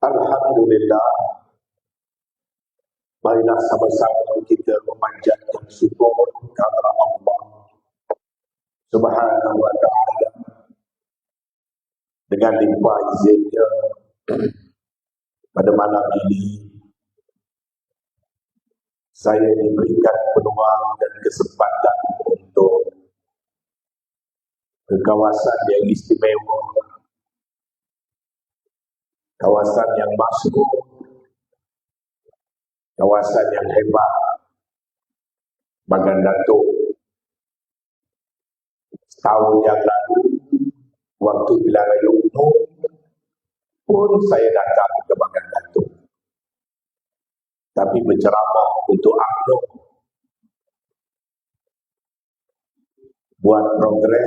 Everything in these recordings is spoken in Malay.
Alhamdulillah, marilah sama-sama kita memanjatkan syukur kepada Allah Subhanahu wa ta'ala dengan limpah izinnya. Pada malam ini saya diberikan peluang dan kesempatan untuk ke kawasan yang istimewa, kawasan yang masyhur, kawasan yang hebat, Bagan Datuk. Setahun yang lalu, waktu Pilihan Raya Umum pun saya datang ke Bagan Datuk, tapi berceramah untuk UMNO, buat program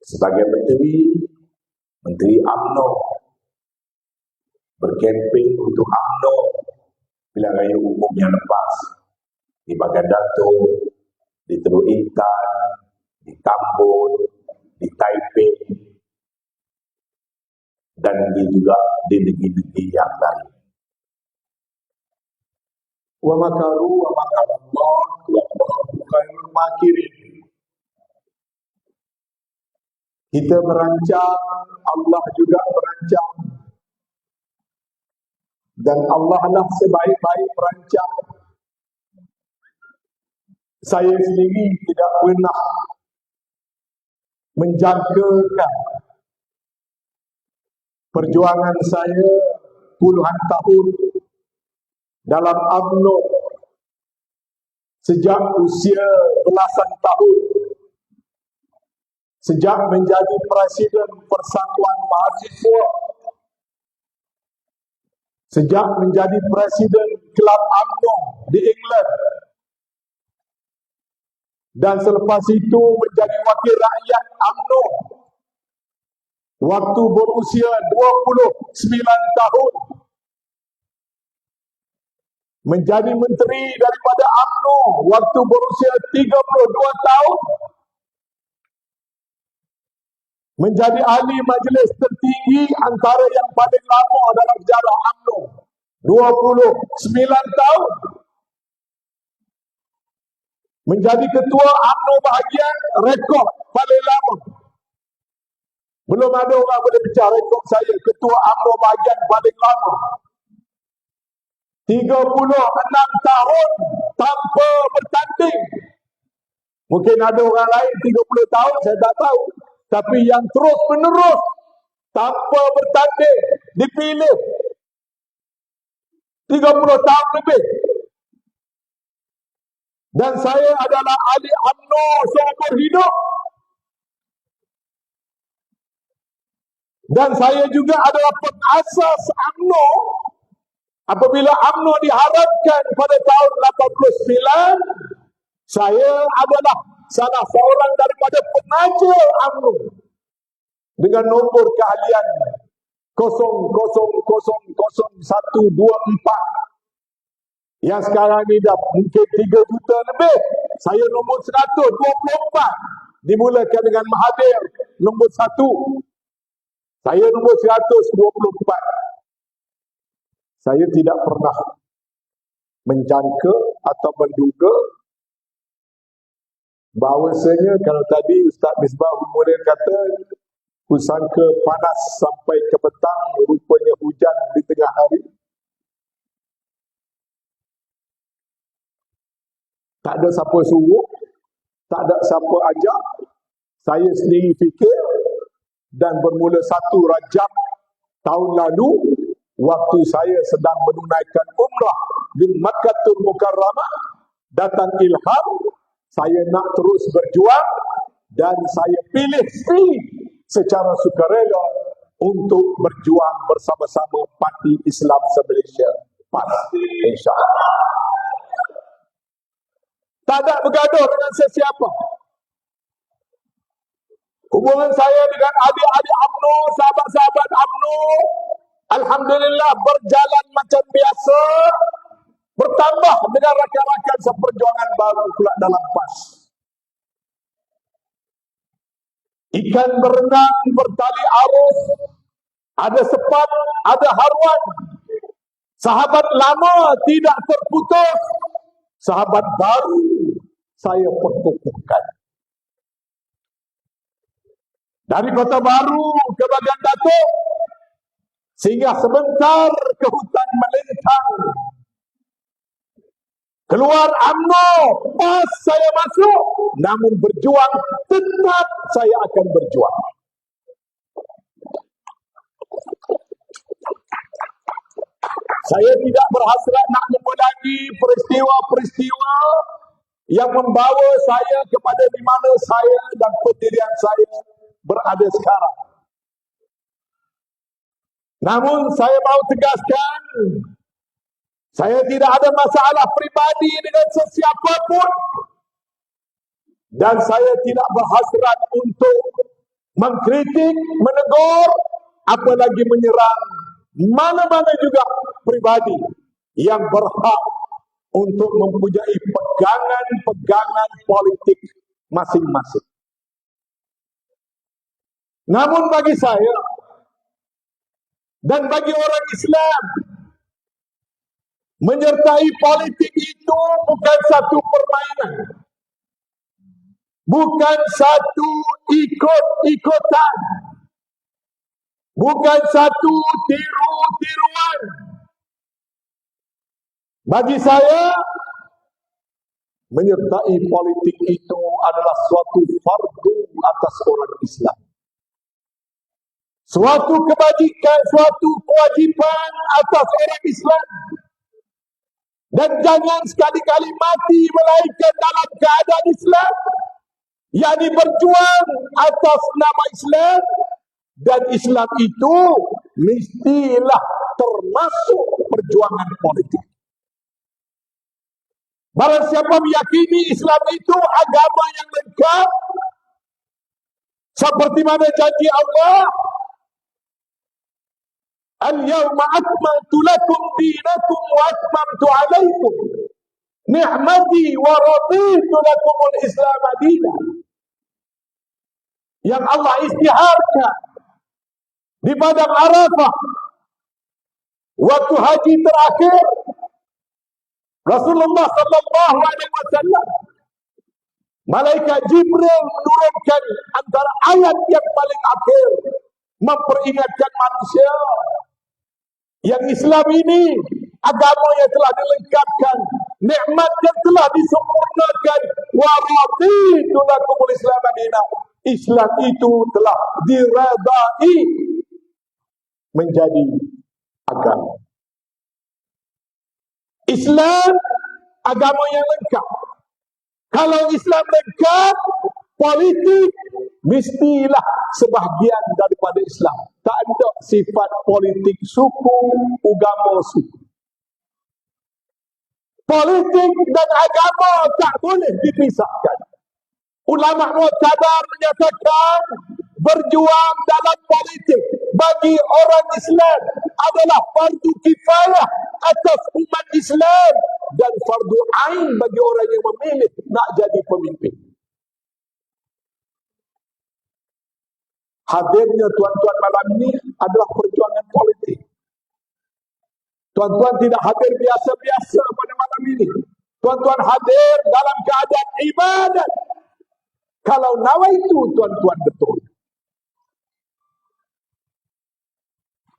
sebagai Menteri UMNO, berkempen untuk UMNO Pilihan Raya Umum yang lepas di Bagan Datuk, di Teluk Intan, di Tambun, di Taipei, dan juga di negeri-negeri yang lain. Wa makaru wa makarallah wallahu khairul makirin. Kita merancang, Allah juga merancang, dan Allah lah sebaik-baik perancang. Saya sendiri tidak pernah menjangkakan perjuangan saya puluhan tahun dalam UMNO, sejak usia belasan tahun, sejak menjadi Presiden Persatuan Mahasiswa, sejak menjadi Presiden Kelab UMNO di England, dan selepas itu menjadi Wakil Rakyat UMNO waktu berusia 29 tahun, menjadi Menteri daripada UMNO waktu berusia 32 tahun, menjadi Ahli Majlis Tertinggi antara yang paling lama dalam sejarah UMNO, 29 tahun, menjadi Ketua UMNO Bahagian, rekod paling lama. Belum ada orang boleh pecah rekod saya, Ketua UMNO Bahagian paling lama. 36 tahun tanpa bertanding. Mungkin ada orang lain 30 tahun, saya tak tahu. Tapi yang terus menerus tanpa bertanding dipilih 30 tahun lebih. Dan saya adalah ahli UMNO seumur hidup. Dan saya juga adalah pengasas UMNO. Apabila UMNO diharapkan pada tahun 89, saya adalah salah seorang daripada penaja UMNO dengan nombor keahlian 000124, yang sekarang ni dah mungkin 3 juta lebih. Saya nombor 124, dimulakan dengan Mahathir nombor 1. Saya nombor 124. Saya tidak pernah menjangka atau menduga bahawasanya, kalau tadi Ustaz Misbah kemudian kata, kusangka panas sampai ke petang, rupanya hujan di tengah hari. Tak ada siapa suruh, tak ada siapa ajak. Saya sendiri fikir, dan bermula 1 Rajab tahun lalu, waktu saya sedang menunaikan umrah di Makkahul Mukarramah, datang ilham, saya nak terus berjuang, dan saya pilih secara sukarela untuk berjuang bersama-sama Parti Islam se-Malaysia, PAS, insya-Allah. Tak ada bergaduh dengan sesiapa. Hubungan saya dengan adik-adik UMNO, sahabat-sahabat UMNO, alhamdulillah berjalan macam biasa, bertambah dengan rakan-rakan seperjuangan baru pula dalam PAS. Ikan berenang bertali arus, ada sebab, ada haruan. Sahabat lama tidak terputus, sahabat baru saya perkukuhkan. Dari Kota Baru ke Bagan Datuk, sehingga sebentar ke hutan melintang. Keluar UMNO, pas saya masuk, namun berjuang, tetap saya akan berjuang. Saya tidak berhasrat nak mengulangi peristiwa-peristiwa yang membawa saya kepada di mana saya dan pendirian saya berada sekarang. Namun saya mahu tegaskan, saya tidak ada masalah peribadi dengan sesiapa pun, dan saya tidak berhasrat untuk mengkritik, menegur, apalagi menyerang mana-mana juga pribadi yang berhak untuk mempunyai pegangan-pegangan politik masing-masing. Namun bagi saya dan bagi orang Islam, menyertai politik itu bukan satu permainan, bukan satu ikut-ikutan, bukan satu tiru-tiruan. Bagi saya, menyertai politik itu adalah suatu fardu atas orang Islam, suatu kebajikan, suatu kewajipan atas orang Islam. Dan jangan sekali-kali mati melainkan dalam keadaan Islam, yakni berjuang atas nama Islam. Dan Islam itu mestilah termasuk perjuangan politik. Barang siapa meyakini Islam itu agama yang lengkap, seperti mana janji Allah, Al-yawma akmaltu lakum dinakum wa atmamtu alaikum ni'mati wa raditu lakum al-Islam dinan. Yang Allah istiharkan di padang Arafah waktu haji terakhir, Rasulullah sallallahu alaihi wasallam, malaikat Jibril menurunkan antara ayat yang paling akhir, memperingatkan manusia yang Islam ini agama yang telah dilengkapkan, nikmat yang telah disempurnakan. Wa raditu lakumul Islam dinan. Islam itu telah diredai menjadi agama. Islam agama yang lengkap. Kalau Islam lengkap, politik mestilah sebahagian daripada Islam. Tak ada sifat politik suku, agama suku. Politik dan agama tak boleh dipisahkan. Ulama Mu'tabar menyatakan berjuang dalam politik bagi orang Islam adalah fardu kifayah atas umat Islam dan fardu ain bagi orang yang memilih nak jadi pemimpin. Hadirnya tuan-tuan malam ini adalah perjuangan politik. Tuan-tuan tidak hadir biasa-biasa pada malam ini. Tuan-tuan hadir dalam keadaan ibadat. Kalau nawaitu tuan-tuan betul.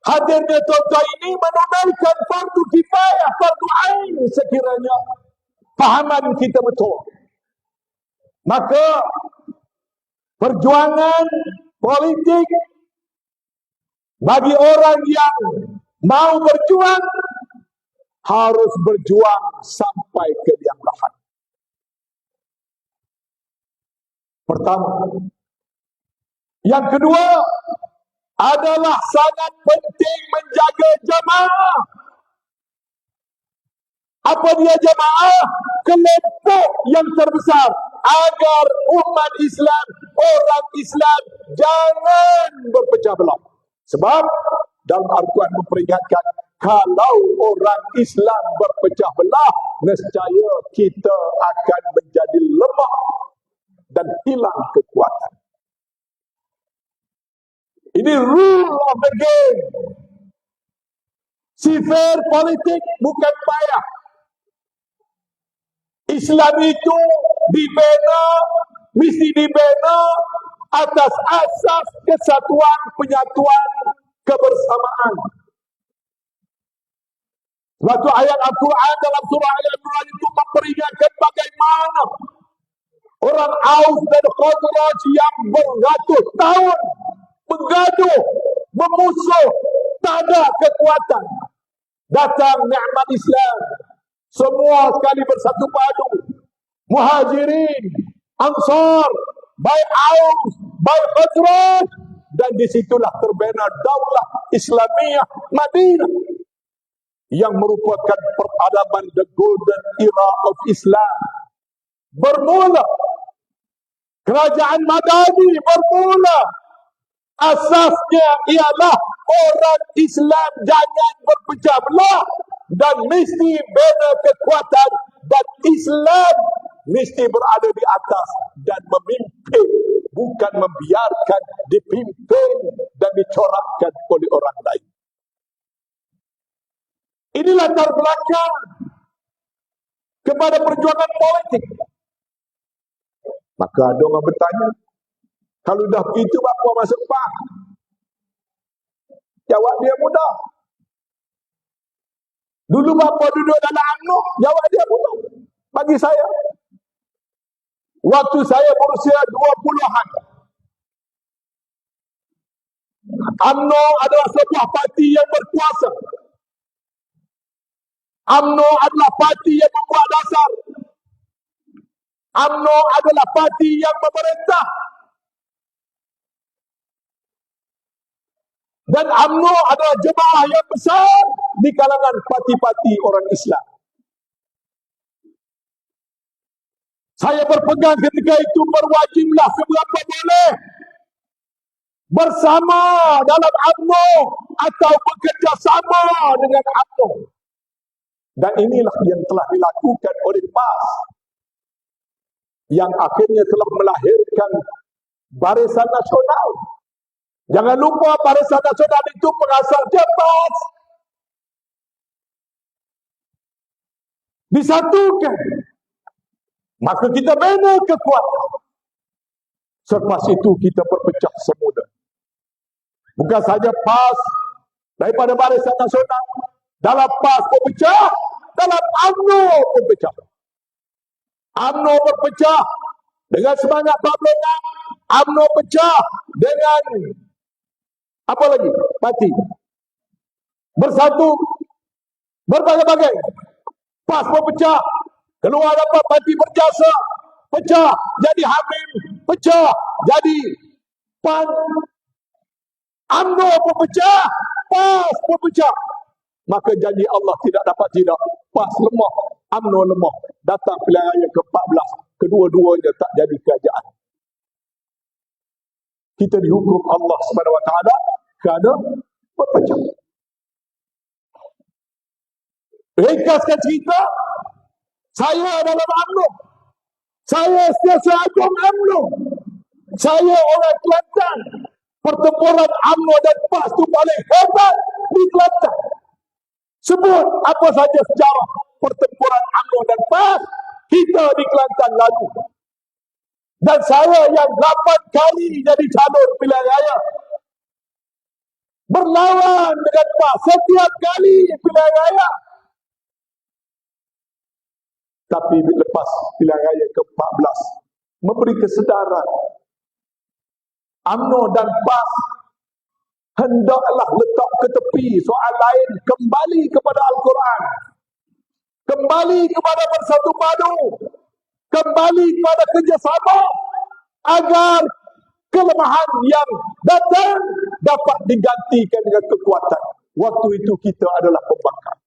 Hadirnya tuan-tuan ini menunaikan fardu kifayah, fardu ain sekiranya fahaman kita betul. Maka perjuangan politik bagi orang yang mau berjuang harus berjuang sampai ke liang lahat. Pertama. Yang kedua adalah sangat penting menjaga jamaah. Apa dia jamaah? Kelompok yang terbesar agar umat Islam, orang Islam jangan berpecah belah. Sebab dalam Al-Quran memperingatkan, kalau orang Islam berpecah belah, nescaya kita akan menjadi lemah dan hilang kekuatan. Ini rule of the game. Sifir politik bukan payah. Islam itu dibina, mesti dibina atas asas kesatuan, penyatuan, kebersamaan. Suatu ayat Al-Quran dalam surah Al-Imran itu memperingatkan bagaimana orang Aus dan Khazraj yang beratus tahun bergaduh, memusuh, tak ada kekuatan. Datang nikmat Islam, semua sekali bersatu padu. Muhajirin, Ansar, baik Aus, baik Khazraj, dan disitulah terbina Daulah Islamiyah Madinah yang merupakan peradaban the golden era of Islam. Bermula kerajaan Madani, bermula asasnya ialah orang Islam jangan berpecah belah dan mesti bina kekuatan, dan Islam mesti berada di atas dan memimpin, bukan membiarkan dipimpin dan dicorakkan oleh orang lain. Ini latar belakang kepada perjuangan politik. Maka ada orang bertanya, kalau dah begitu apa masuk PAS? Jawab dia mudah. Dulu bapa duduk dalam UMNO, jawab dia mudah. Bagi saya, waktu saya berusia 20-an, UMNO adalah sebuah parti yang berkuasa. UMNO adalah parti yang membuat dasar. UMNO adalah parti yang memerintah. Dan UMNO adalah jemaah yang besar di kalangan parti-parti orang Islam. Saya berpegang ketika itu berwajiblah seberapa boleh bersama dalam UMNO atau bekerjasama dengan UMNO. Dan inilah yang telah dilakukan oleh PAS, yang akhirnya telah melahirkan Barisan Nasional. Jangan lupa Barisan Nasional itu pengasalnya PAS. Disatukan, maka kita bina kekuatan. Selepas itu kita berpecah semula. Bukan saja PAS daripada Barisan Nasional, dalam PAS berpecah, dalam UMNO berpecah. UMNO berpecah dengan semangat Bablonan, UMNO pecah dengan apa lagi? Parti. Bersatu, berbagai-bagai. PAS berpecah, keluar dapat parti berjasa, pecah jadi Hamim, pecah jadi PAN. UMNO berpecah, PAS berpecah. Maka janji Allah tidak dapat tidak. PAS lemah, UMNO lemah. Datang pilihan raya ke-14, kedua-duanya tak jadi kerajaan. Kita dihukum Allah SWT kerana berpecah. Ringkaskan cerita, saya dalam UMNO. Saya Setiausaha Agung UMNO. Saya orang Kelantan. Pertempuran UMNO dan PAS itu paling hebat di Kelantan. Sebut apa saja sejarah pertempuran UMNO dan PAS kita di Kelantan lalu. Dan saya yang 8 kali jadi calon pilihan raya, berlawan dengan PAS setiap kali pilihan raya. Tapi lepas pilihan raya ke-14 memberi kesedaran, UMNO dan PAS hendaklah letak ke tepi soal lain, kembali kepada Al-Quran, kembali kepada bersatu padu, kembali kepada kerjasama, agar kelemahan yang datang dapat digantikan dengan kekuatan. Waktu itu kita adalah pembangkang.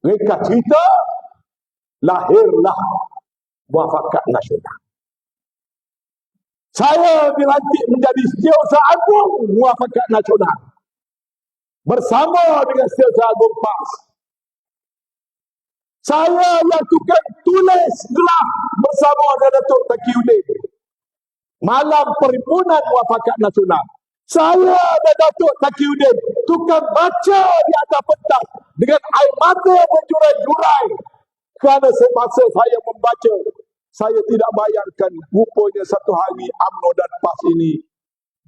Mereka cerita, lahirlah Muafakat Nasional. Saya dilantik menjadi Setiausaha Agung Muafakat Nasional bersama dengan Setiausaha Agung PAS. Saya yang tukang tulis draft bersama dengan Datuk Taqiyuddin malam perhimpunan Muafakat Nasional. Saya dan Datuk Taqiyuddin tukang baca di atas pentas dengan air mata berjurai-jurai kerana semasa saya membaca, saya tidak bayangkan rupanya satu hari UMNO dan PAS ini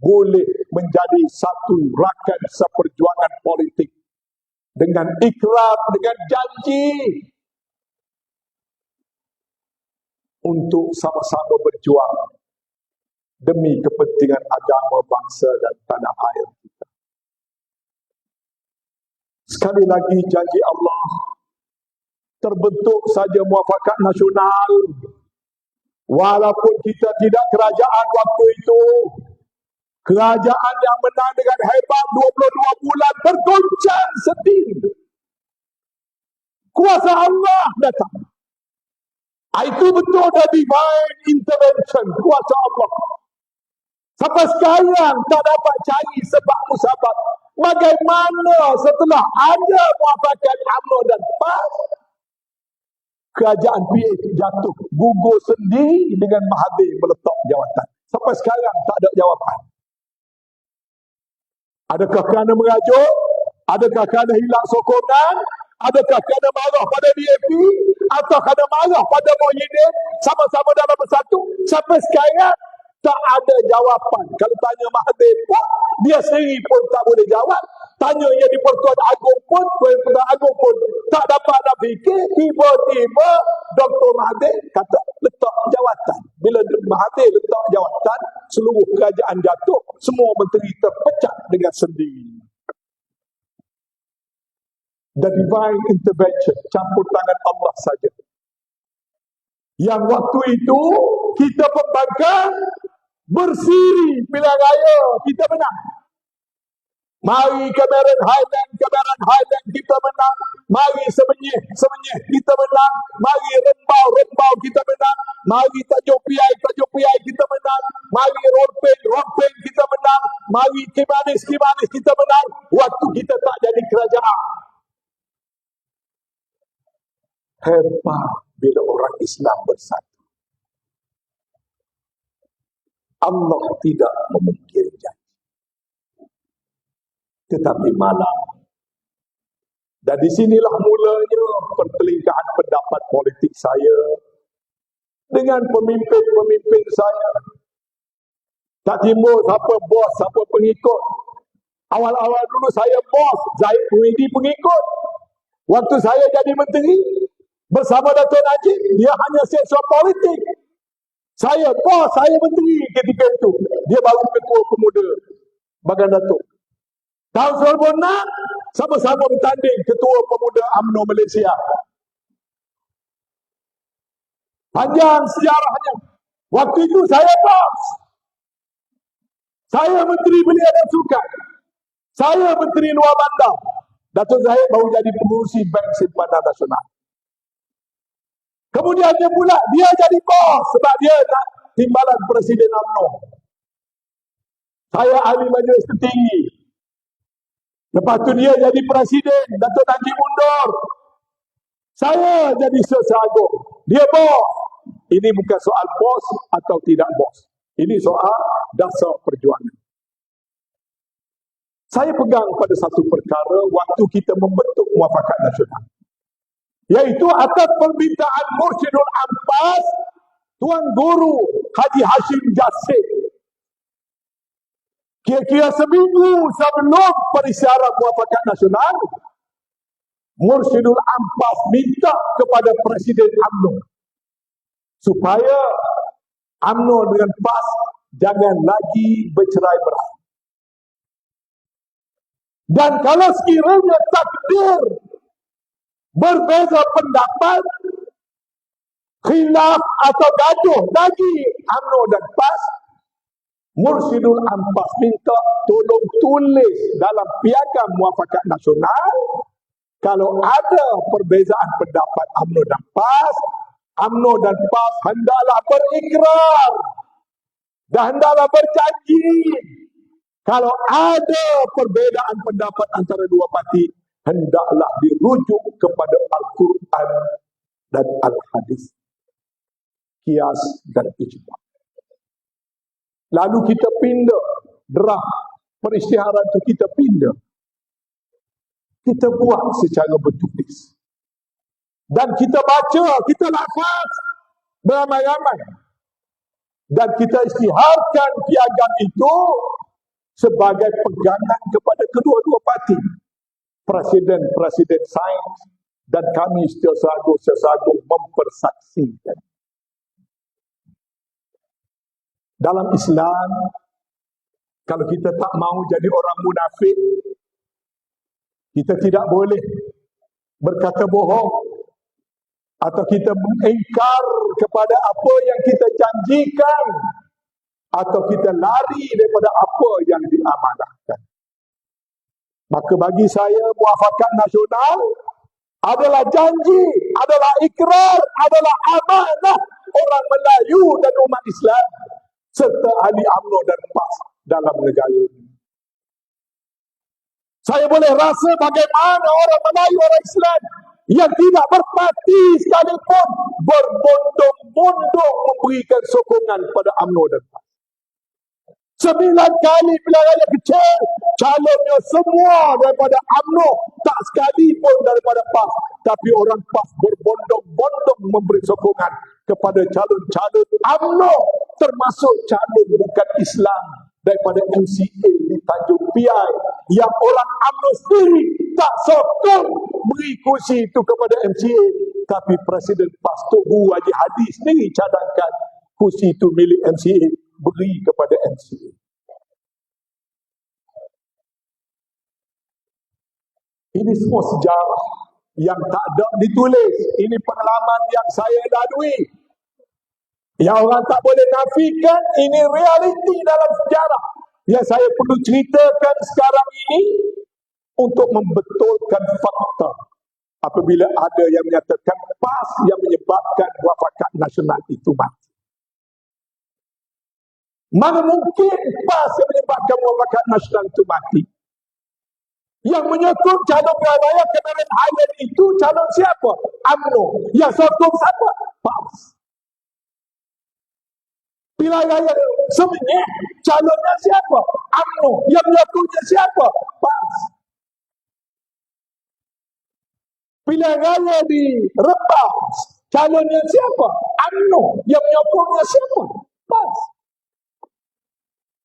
boleh menjadi satu rakan seperjuangan politik dengan ikrar, dengan janji untuk sama-sama berjuang demi kepentingan agama, bangsa dan tanah air kita. Sekali lagi janji Allah, terbentuk saja Muafakat Nasional, walaupun kita tidak kerajaan waktu itu, kerajaan yang menang dengan hebat 22 bulan bergoncang setin. Kuasa Allah datang. Itu betul ada divine intervention, kuasa Allah. Sampai sekarang tak dapat cari sebab musabab. Bagaimana setelah ada Muafakat UMNO dan PAS, kerajaan PAS jatuh, gugur sendiri dengan Mahathir meletak jawatan. Sampai sekarang tak ada jawapan. Adakah kerana merajuk? Adakah kerana hilang sokongan? Adakah kerana marah pada DAP? Atau kerana marah pada Muhyiddin? Sama-sama dalam bersatu? Sampai sekarang tak ada jawapan. Kalau tanya Mahathir pun, dia sendiri pun tak boleh jawab. Tanya yang di Pertuan Agong pun, Pertuan Agong pun tak dapat nak fikir. Tiba-tiba Dr. Mahathir kata letak jawatan. Bila Mahathir letak jawatan, seluruh kerajaan jatuh, semua menteri terpecat dengan sendiri. The divine intervention, campur tangan Allah saja. Yang waktu itu kita pembangkang bersiri pilihan raya, kita menang. Mari Cameron Highland kita menang. Mari Semenyih kita menang. Mari Rembau kita menang. Mari Tanjung Piai kita menang. Mari Rompeng kita menang. Mari Kimanis kita menang. Waktu kita tak jadi kerajaan. Hebat bila orang Islam bersatu. Allah tidak memungkiri janji. Tetapi malam. Dan di sinilah mulanya pertelingkahan pendapat politik saya dengan pemimpin-pemimpin saya. Tak timbul siapa bos, siapa pengikut. Awal-awal dulu saya bos, Zahid Muhyiddin pengikut. Waktu saya jadi menteri bersama Dato' Najib, dia hanya sektor politik. Saya bos, saya menteri ketika itu. Dia baru ketua pemuda Bagan Datuk. Tahun 2006, sama-sama bertanding ketua pemuda UMNO Malaysia. Panjang sejarahnya. Waktu itu saya bos. Saya menteri belia dan sukan. Saya menteri luar bandar. Datuk Zahid baru jadi pengurusi Bank Simpanan Nasional. Kemudian dia pula, dia jadi bos sebab dia nak timbalan Presiden UMNO. Saya ahli majlis tertinggi. Lepas tu dia jadi presiden, Datuk Najib mundur. Saya jadi Sesar Agung. Dia bos. Ini bukan soal bos atau tidak bos. Ini soal dasar perjuangan. Saya pegang pada satu perkara waktu kita membentuk Muafakat Nasional. Iaitu atas permintaan Mursyidul Abbas, Tuan Guru Haji Hashim Jassim. Kira-kira seminggu sebelum perisyarah Muafakat Nasional, Mursyidul Abbas minta kepada Presiden UMNO supaya UMNO dengan PAS jangan lagi bercerai-berai. Dan kalau sekiranya takdir berbeza pendapat, khilaf atau gaduh lagi UMNO dan PAS, Mursyidul Abbas minta tolong tulis dalam piagam Muafakat Nasional kalau ada perbezaan pendapat UMNO dan PAS, UMNO dan PAS hendaklah berikrar dan hendaklah berjanji kalau ada perbezaan pendapat antara dua parti hendaklah dirujuk kepada Al-Quran dan Al-Hadis, Qiyas dan Ijma'. Lalu kita pindah draft perisytiharan itu kita pindah. Kita buat secara bertulis. Dan kita baca, kita lafaz beramai-ramai. Dan kita isytiharkan piagam itu sebagai pegangan kepada kedua-dua parti. Presiden sains dan kami sesagu mempersaksikan. Dalam Islam, kalau kita tak mahu jadi orang munafik, kita tidak boleh berkata bohong atau kita mengingkar kepada apa yang kita janjikan atau kita lari daripada apa yang diamanahkan. Maka bagi saya, muafakat nasional adalah janji, adalah ikrar, adalah amanah orang Melayu dan umat Islam serta ahli UMNO dan PAS dalam negara ini. Saya boleh rasa bagaimana orang Melayu, orang Islam yang tidak berparti sekalipun berbondong-bondong memberikan sokongan pada UMNO dan PAS. 9 kali pilihan raya kecil, calonnya semua daripada UMNO, tak sekalipun daripada PAS. Tapi orang PAS berbondong-bondong memberi sokongan kepada calon-calon UMNO, termasuk calon bukan Islam daripada MCA di Tanjung Piai, yang orang UMNO sendiri tak sokong beri kursi itu kepada MCA, tapi Presiden PAS Tunggu Haji Hadi sendiri cadangkan kursi itu milik MCA, beri kepada MCA. Ini semua sejarah yang tak ada ditulis. Ini pengalaman yang saya lalui, yang orang tak boleh nafikan. Ini realiti dalam sejarah yang saya perlu ceritakan sekarang ini untuk membetulkan fakta apabila ada yang menyatakan PAS yang menyebabkan muafakat nasional itu mati. Mana mungkin PAS yang menyebabkan muafakat nasional itu mati? Yang menyokong calon pilihan raya Cameron Highland itu calon siapa? UMNO. Yang sokong siapa? PAS. Pilihan raya sebenarnya calonnya siapa? UMNO. Yang menyokongnya siapa? PAS. Pilihan raya di Rembang, calonnya siapa? UMNO. Yang menyokongnya siapa? PAS.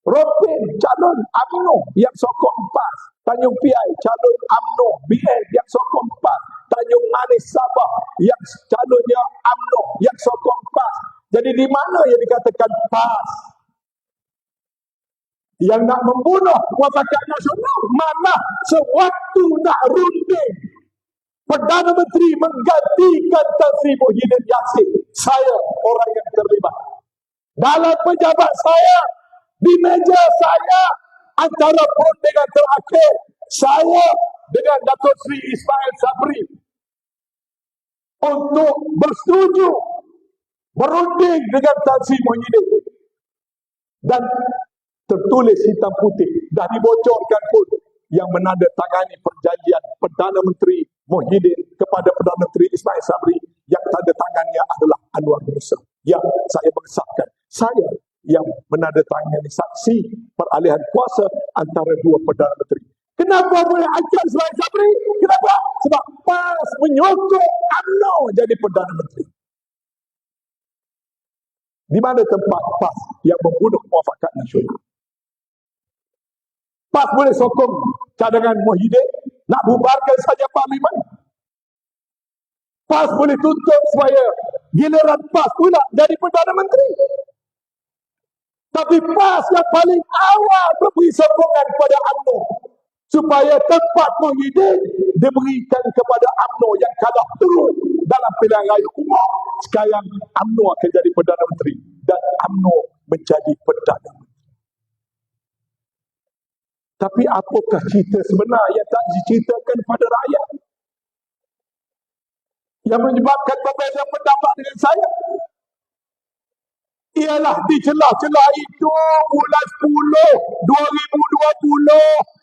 Ropin, calon UMNO yang sokong PAS. Tanjung Piai, calon UMNO BN yang sokong PAS. Tanjung Manis Sabah yang calonnya UMNO yang sokong PAS. Jadi di mana yang dikatakan PAS yang nak membunuh muafakat nasional? Mana sewaktu nak runding Perdana Menteri menggantikan Tan Sri Muhyiddin Yassin, saya orang yang terlibat. Dalam pejabat saya, di meja saya, antara perundingan terakhir saya dengan Datuk Sri Ismail Sabri untuk bersetuju berunding dengan Tan Sri Muhyiddin, dan tertulis hitam putih, dah dibocorkan pun, yang menandatangani perjanjian Perdana Menteri Muhyiddin kepada Perdana Menteri Ismail Sabri, yang tanda tangannya adalah Anwar Musa. Yang saya mengesahkan, saya yang menandatangani saksi peralihan kuasa antara dua Perdana Menteri. Kenapa boleh angkat Ismail Sabri? Kenapa? Sebab PAS menyokong UMNO jadi Perdana Menteri. Di mana tempat PAS yang membunuh muafakat nasional? PAS boleh sokong cadangan Muhyiddin nak bubarkan saja Parlimen. PAS boleh tuntut supaya giliran PAS pula jadi Perdana Menteri. Tapi PAS yang paling awal memberi sokongan kepada UMNO supaya tempat Muhyiddin diberikan kepada UMNO yang kalah teruk dalam pilihan raya umum. Sekarang UMNO akan jadi Perdana Menteri dan UMNO menjadi Perdana Menteri. Tapi apakah cerita sebenar yang tak diceritakan kepada rakyat, yang menyebabkan berbeza pendapat dengan saya? Ialah di celah-celah itu bulan 10 2020,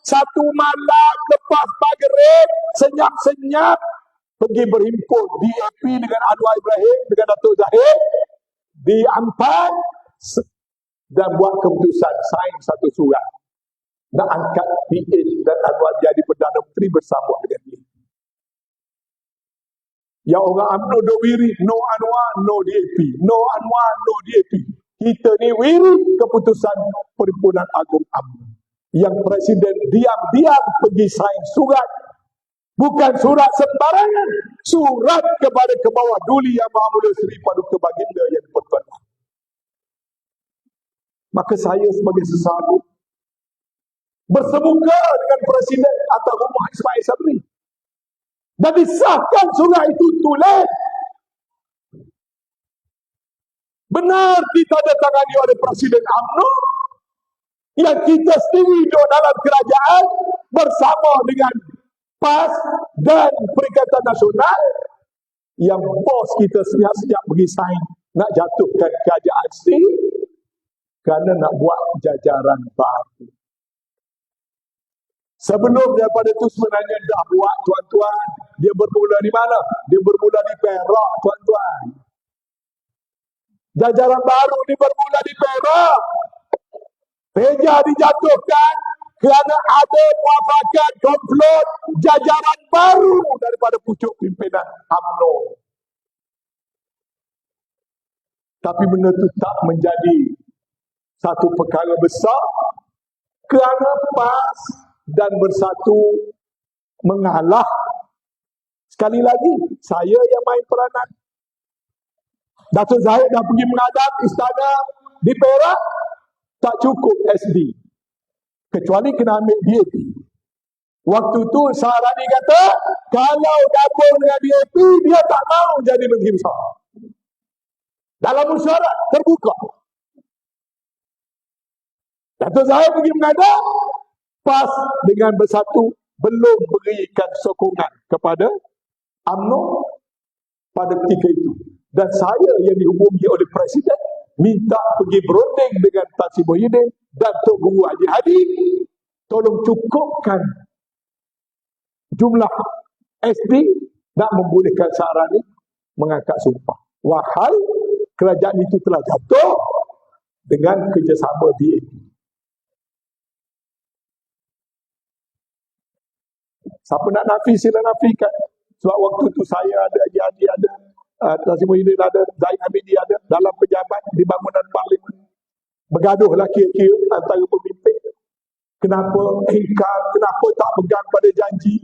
satu malam lepas maghrib, senyap-senyap pergi berhimpun DAP dengan Anwar Ibrahim, dengan Datuk Zahid di Ampan, dan buat keputusan, sign satu surat nak angkat PH dan Anwar jadi Perdana Menteri bersama dengan dia. Yang orang UMNO duk wirid, no Anwar, no DAP. No Anwar, no DAP. Kita ni wirid keputusan Perhimpunan Agung UMNO. Yang Presiden diam-diam pergi sign surat. Bukan surat sembarangan. Surat kepada Kebawah Duli Yang Maha Mulia Seri Paduka Baginda yang dipertuankan. Maka saya sebagai sesagu bersemuka dengan Presiden atas rumah Ismail Sabri. Dan disahkan surat itu tulis. Benar ditandatangani oleh Presiden UMNO yang kita sendiri duduk dalam kerajaan bersama dengan PAS dan Perikatan Nasional yang bos kita sejak pergi sign nak jatuhkan kerajaan sendiri kerana nak buat jajaran baru. Sebelum daripada itu sebenarnya dah buat tuan-tuan. Dia bermula di mana? Dia bermula di Perak, tuan-tuan. Jajaran baru ni bermula di Perak. Peja dijatuhkan kerana ada muafakat komplot jajaran baru daripada pucuk pimpinan UMNO. Tapi benda itu tak menjadi satu perkara besar kerana PAS dan Bersatu mengalah. Sekali lagi, saya yang main peranan. Datuk Zahid dah pergi menghadap istana di Perak, tak cukup SD. Kecuali kena ambil DAP. Waktu tu Saharani kata, kalau gabung dengan DAP, dia tak mau jadi Menteri Besar. Dalam mesyuarat terbuka. Datuk Zahid pergi menghadap, PAS dengan Bersatu belum berikan sokongan kepada UMNO pada ketika itu. Dan saya yang dihubungi oleh Presiden minta pergi berunding dengan Tan Sri Muhyiddin dan Tok Guru Haji Hadi, tolong cukupkan jumlah SD nak membolehkan Saharani mengangkat sumpah. Wahai kerajaan itu telah jatuh dengan kerjasama DAP. Siapa nak nafi sila nafikan. Sebab waktu tu saya ada, Haji ada, Tan Sri Muhyiddin ada, Zaid Hamidi ada dalam pejabat di bangunan parlimen. Bergaduhlah kira-kira antara pemimpin. Kenapa ingkar, kenapa tak pegang pada janji,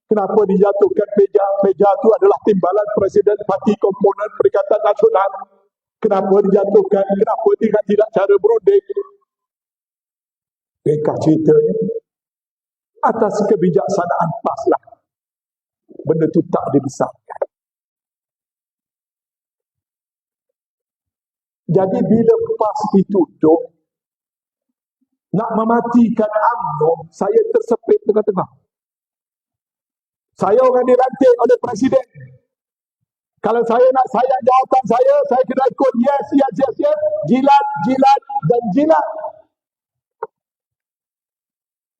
kenapa dijatuhkan Peja. Peja tu adalah timbalan Presiden Parti Komponen Perikatan Nasional. Kenapa dijatuhkan, kenapa tidak cara berunding. Ingkar ceritanya. Atas kebijaksanaan PAS lah. Benda tu tak dibesarkan. Jadi bila PAS dituduh nak mematikan UMNO, saya tersepit tengah-tengah. Saya orang dilantik oleh Presiden. Kalau saya nak sayang jawatan saya kena ikut yes, jilat, dan jilat.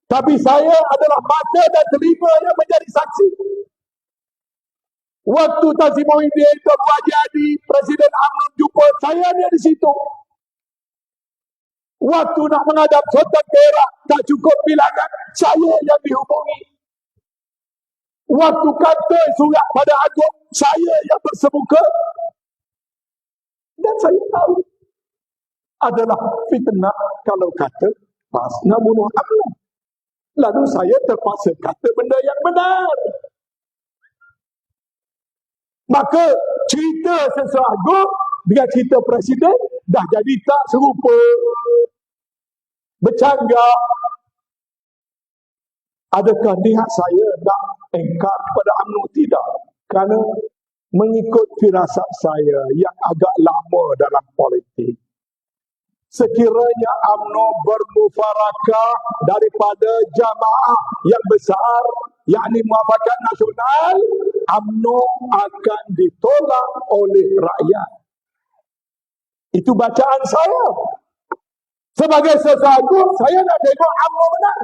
Tapi saya adalah mata dan telinga yang menjadi saksi. Waktu Tan Sri Muhyiddin, Tok Guru Haji Hadi, Presiden UMNO jumpa, saya ada di situ. Waktu nak menghadap Sultan Perak, tak cukup bilangan, saya yang dihubungi. Waktu kata surat pada Agung, saya yang bersemuka. Dan saya tahu adalah fitnah kalau kata PAS nak bunuh UMNO. Lalu saya terpaksa kata benda yang benar. Maka cerita sesagu dengan cerita Presiden dah jadi tak serupa. Bercanggah. Adakah niat saya nak engkar kepada UMNO? Tidak. Kerana mengikut firasat saya yang agak lama dalam politik, sekiranya UMNO bermufarakah daripada jamaah yang besar, yakni Muafakat Nasional, UMNO akan ditolak oleh rakyat. Itu bacaan saya. Sebagai sesagu, saya nak tengok UMNO menang.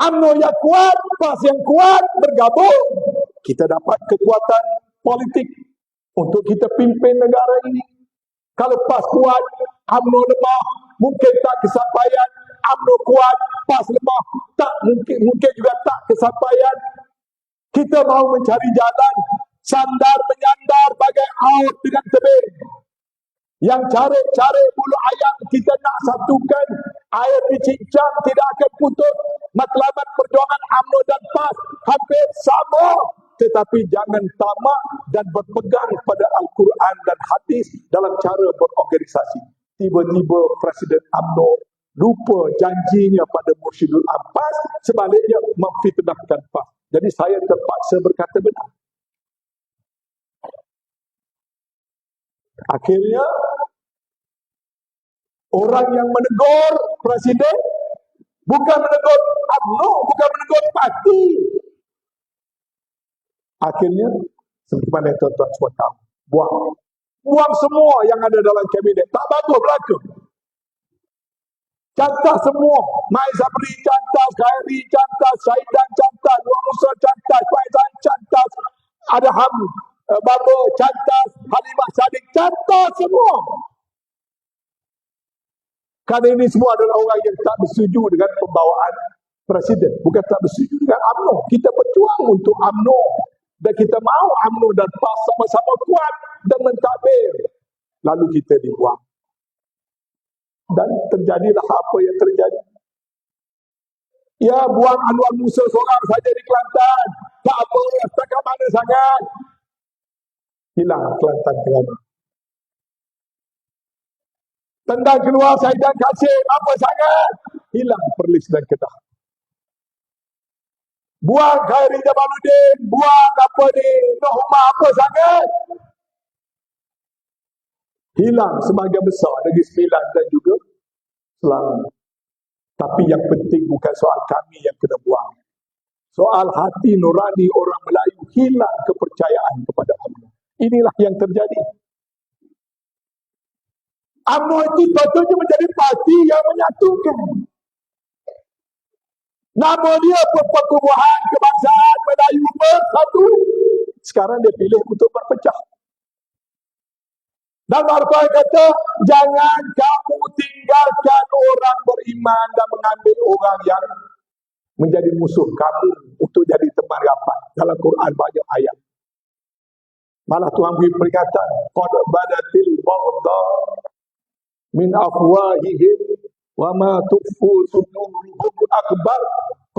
UMNO yang kuat, PAS yang kuat, bergabung. Kita dapat kekuatan politik untuk kita pimpin negara ini. Kalau PAS kuat, UMNO lemah, mungkin tak kesampaian, UMNO kuat, PAS lemah, tak mungkin juga tak kesampaian. Kita mahu mencari jalan sandar menyandar bagai air dengan tebing. Yang cari-cari bulu ayam kita nak satukan, air dicincang tidak akan putus. Matlamat perjuangan UMNO dan PAS hampir sama, tetapi jangan tamak dan berpegang pada Al-Quran dan hadis dalam cara berorganisasi. Tiba-tiba Presiden UMNO lupa janjinya pada Mursyidul Abbas, sebaliknya memfitnahkan PAS. Jadi saya terpaksa berkata benar. Akhirnya orang yang menegur Presiden bukan menegur UMNO, bukan menegur parti. Akhirnya seperti mana tuan-tuan semua tahu, buang semua yang ada dalam kabinet. Tak bagus belaka. Cantas semua. Mai Sabri cantas, Khairi cantas, Saidan cantas, Luar Musa cantas, Faizan cantas, Adham Baba cantas, Halimah Sadiq cantas semua. Kerana ini semua adalah orang yang tak bersetuju dengan pembawaan Presiden. Bukan tak bersetuju dengan UMNO. Kita berjuang untuk UMNO. Dan kita mahu UMNO dan PAS sama-sama kuat dan mentadbir. Lalu kita dibuang. Dan terjadilah apa yang terjadi. Ya, buang Anwar Musa seorang saja di Kelantan. Tak apa, setakat mana sangat. Hilang Kelantan Terengganu. Tendang keluar Saidan Kasim, apa sangat? Hilang Perlis dan Kedah. Buang Khairi Jamaluddin, buang apa ni, Noh Umar, apa sangat? Hilang sebahagian besar Negeri Sembilan dan juga Selangor. Tapi yang penting bukan soal kami yang kena buang. Soal hati nurani orang Melayu, hilang kepercayaan kepada UMNO. Inilah yang terjadi. UMNO itu patutnya menjadi parti yang menyatukan. Nama dia Pertubuhan Kebangsaan Melayu Bersatu. Sekarang dia pilih untuk berpecah. Dan Al-Quran kata, jangan kamu tinggalkan orang beriman dan mengambil orang yang menjadi musuh kamu untuk jadi teman rapat. Dalam Quran banyak ayat. Malah Tuhan beri peringatan, qad badatil baghdha min afwahihim wa ma tukhfu suduruhum akbar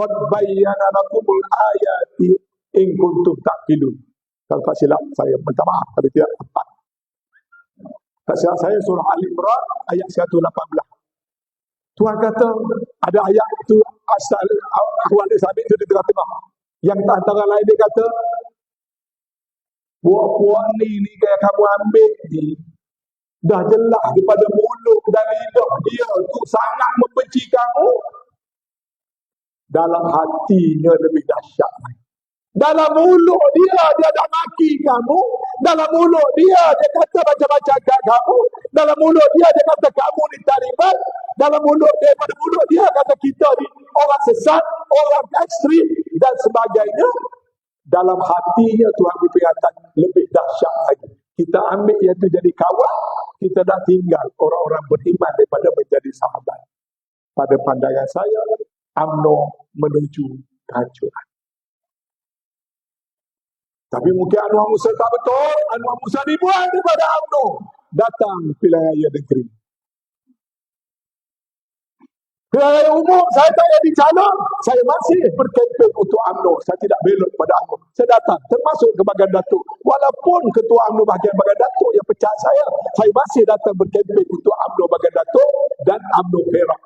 qad bayyana lakumul ayati in kuntum taqilun. Kalau tak silap saya minta maaf kalau tidak tepat. Tak silap saya surah Al-Imran ayat 118. Tuhan kata ada ayat itu asal ahwal sabit itu di tengah-tengah. Yang tak antara lain dia kata buah-buah ni kayak kamu ambil ni dah jelas daripada mulut dan lidah dia tu sangat membenci kamu. Dalam hatinya lebih dahsyat. Dalam mulut dia dah maki kamu. Dalam mulut dia kata macam-macam kat kamu. Dalam mulut dia kata kamu ni Taliban. Dalam mulut dia, pada mulut dia kata kita ni orang sesat, orang ekstrim dan sebagainya. Dalam hatinya Tuhan berperingatan lebih dahsyat lagi. Kita ambil yang itu jadi kawan, kita dah tinggal orang-orang beriman daripada menjadi sahabat. Pada pandangan saya, UMNO menuju kehancuran. Tapi mungkin Anwar Musa tak betul. Anwar Musa dibuang daripada UMNO. Datang pilihan raya negeri. Pilihan raya umum, saya tak jadi calon. Saya masih berkempen untuk UMNO. Saya tidak belok pada UMNO. Saya datang, termasuk ke Bagan Datuk. Walaupun ketua UMNO bahagian Bagan Datuk yang pecat saya masih datang berkempen untuk UMNO Bagan Datuk dan UMNO Perak.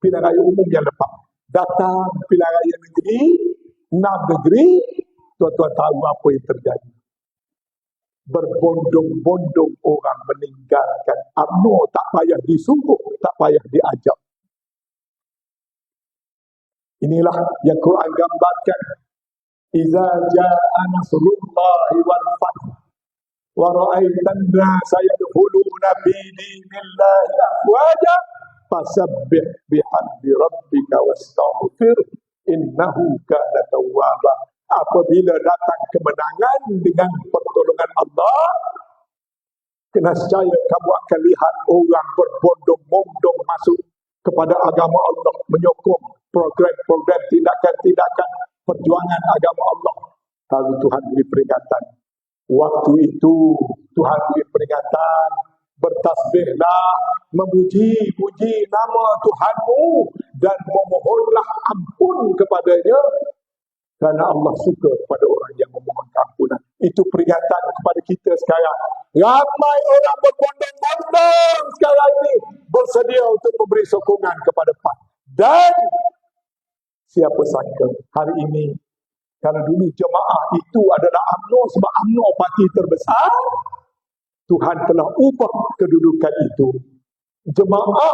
Pilihan raya umum yang lepas. Datang pilihan raya negeri, 6 negeri, tuan-tuan tahu apa yang terjadi. Berbondong-bondong orang meninggalkan UMNO, tak payah disuruh, tak payah diajak. Inilah yang Quran gambarkan. Iza ja'a nasrullahi wal fath wa ra'aitan nasa yadkhuluna fi dinillahi afwaja fasabbih bihamdi rabbika wastaghfir innahu kana tawwaba. Apabila datang kemenangan dengan pertolongan Allah, kena percaya kamu akan lihat orang berbondong-bondong masuk kepada agama Allah, menyokong program-program tindakan-tindakan perjuangan agama Allah. Lalu Tuhan beri peringatan. Waktu itu Tuhan beri peringatan, bertasbihlah, memuji-puji nama Tuhanmu dan memohonlah ampun kepadanya, kerana Allah suka kepada orang yang memohon ampunan. Itu peringatan kepada kita sekarang. Ramai orang berbondong-bondong sekarang ini bersedia untuk memberi sokongan kepada PAS. Dan siapa sangka hari ini, kalau dulu jemaah itu adalah UMNO sebab UMNO parti terbesar, Tuhan telah ubah kedudukan itu. Jemaah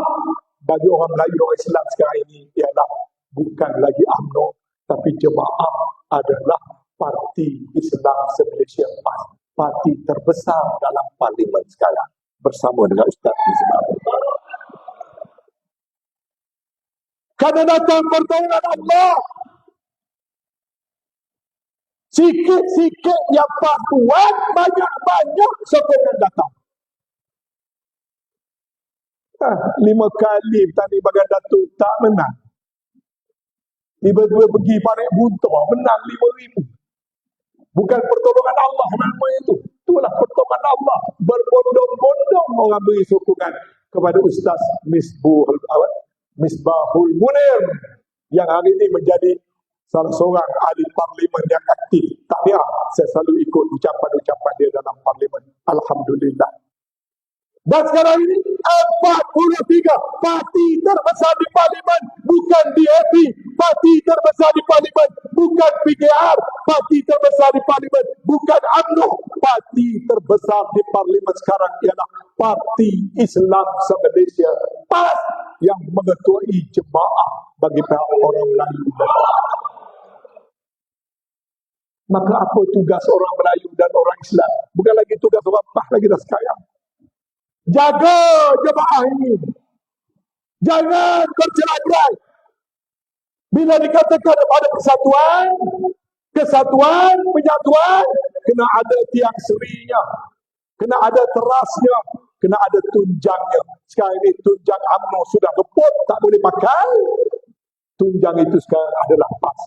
bagi orang Melayu, orang Islam sekarang ini ialah bukan lagi UMNO, tapi jemaah adalah parti Islam se-Malaysia PAS, parti terbesar dalam parlimen sekarang, bersama dengan Ustaz Ismail. Kerana datang pertolongan Allah, sikit-sikit yang PAS buat, banyak-banyak sokongan datang. 5 kali tadi bagian Datuk tak menang. Tiba-tiba pergi Parik Buntah, menang 5,000. Bukan pertolongan Allah nama itu. Itulah pertolongan Allah. Berbondong-bondong orang beri sokongan kepada Ustaz Misbahul Munir yang hari ini menjadi salah seorang ahli parlimen yang aktif. Tahniah, saya selalu ikut ucapan-ucapan dia dalam parlimen. Alhamdulillah. Dan sekarang ini 43 parti terbesar di parlimen, bukan DAP. Parti terbesar di parlimen bukan PKR. Parti terbesar di parlimen bukan UMNO. Parti terbesar di parlimen sekarang ialah Parti Islam se-Malaysia PAS yang mengetuai jemaah bagi pihak orang Melayu. Maka apa tugas orang Melayu dan orang Islam? Bukan lagi tugas orang PAS lagi dah sekarang. Jaga jemaah ini. Jangan bercerai-berai. Bila dikatakan ada kesatuan, penyatuan, kena ada tiang serinya, kena ada terasnya, kena ada tunjangnya. Sekarang ini tunjang UMNO sudah leput, tak boleh pakai. Tunjang itu sekarang adalah PAS.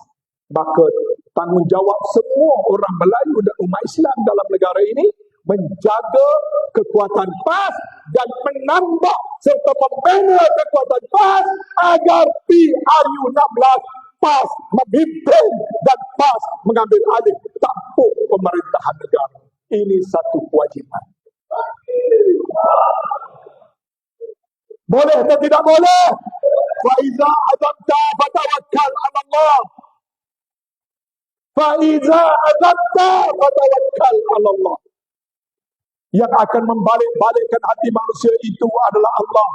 Maka tanggungjawab semua orang Melayu dan umat Islam dalam negara ini menjaga kekuatan PAS dan menambah serta membina kekuatan PAS agar PRU16 PAS memimpin dan PAS mengambil alih tampuk pemerintahan negara. Ini satu kewajipan. Boleh atau tidak boleh? Faiza azamta fatawakkal 'ala Allah. Faiza azamta fatawakkal 'ala Allah. Yang akan membalik-balikkan hati manusia itu adalah Allah.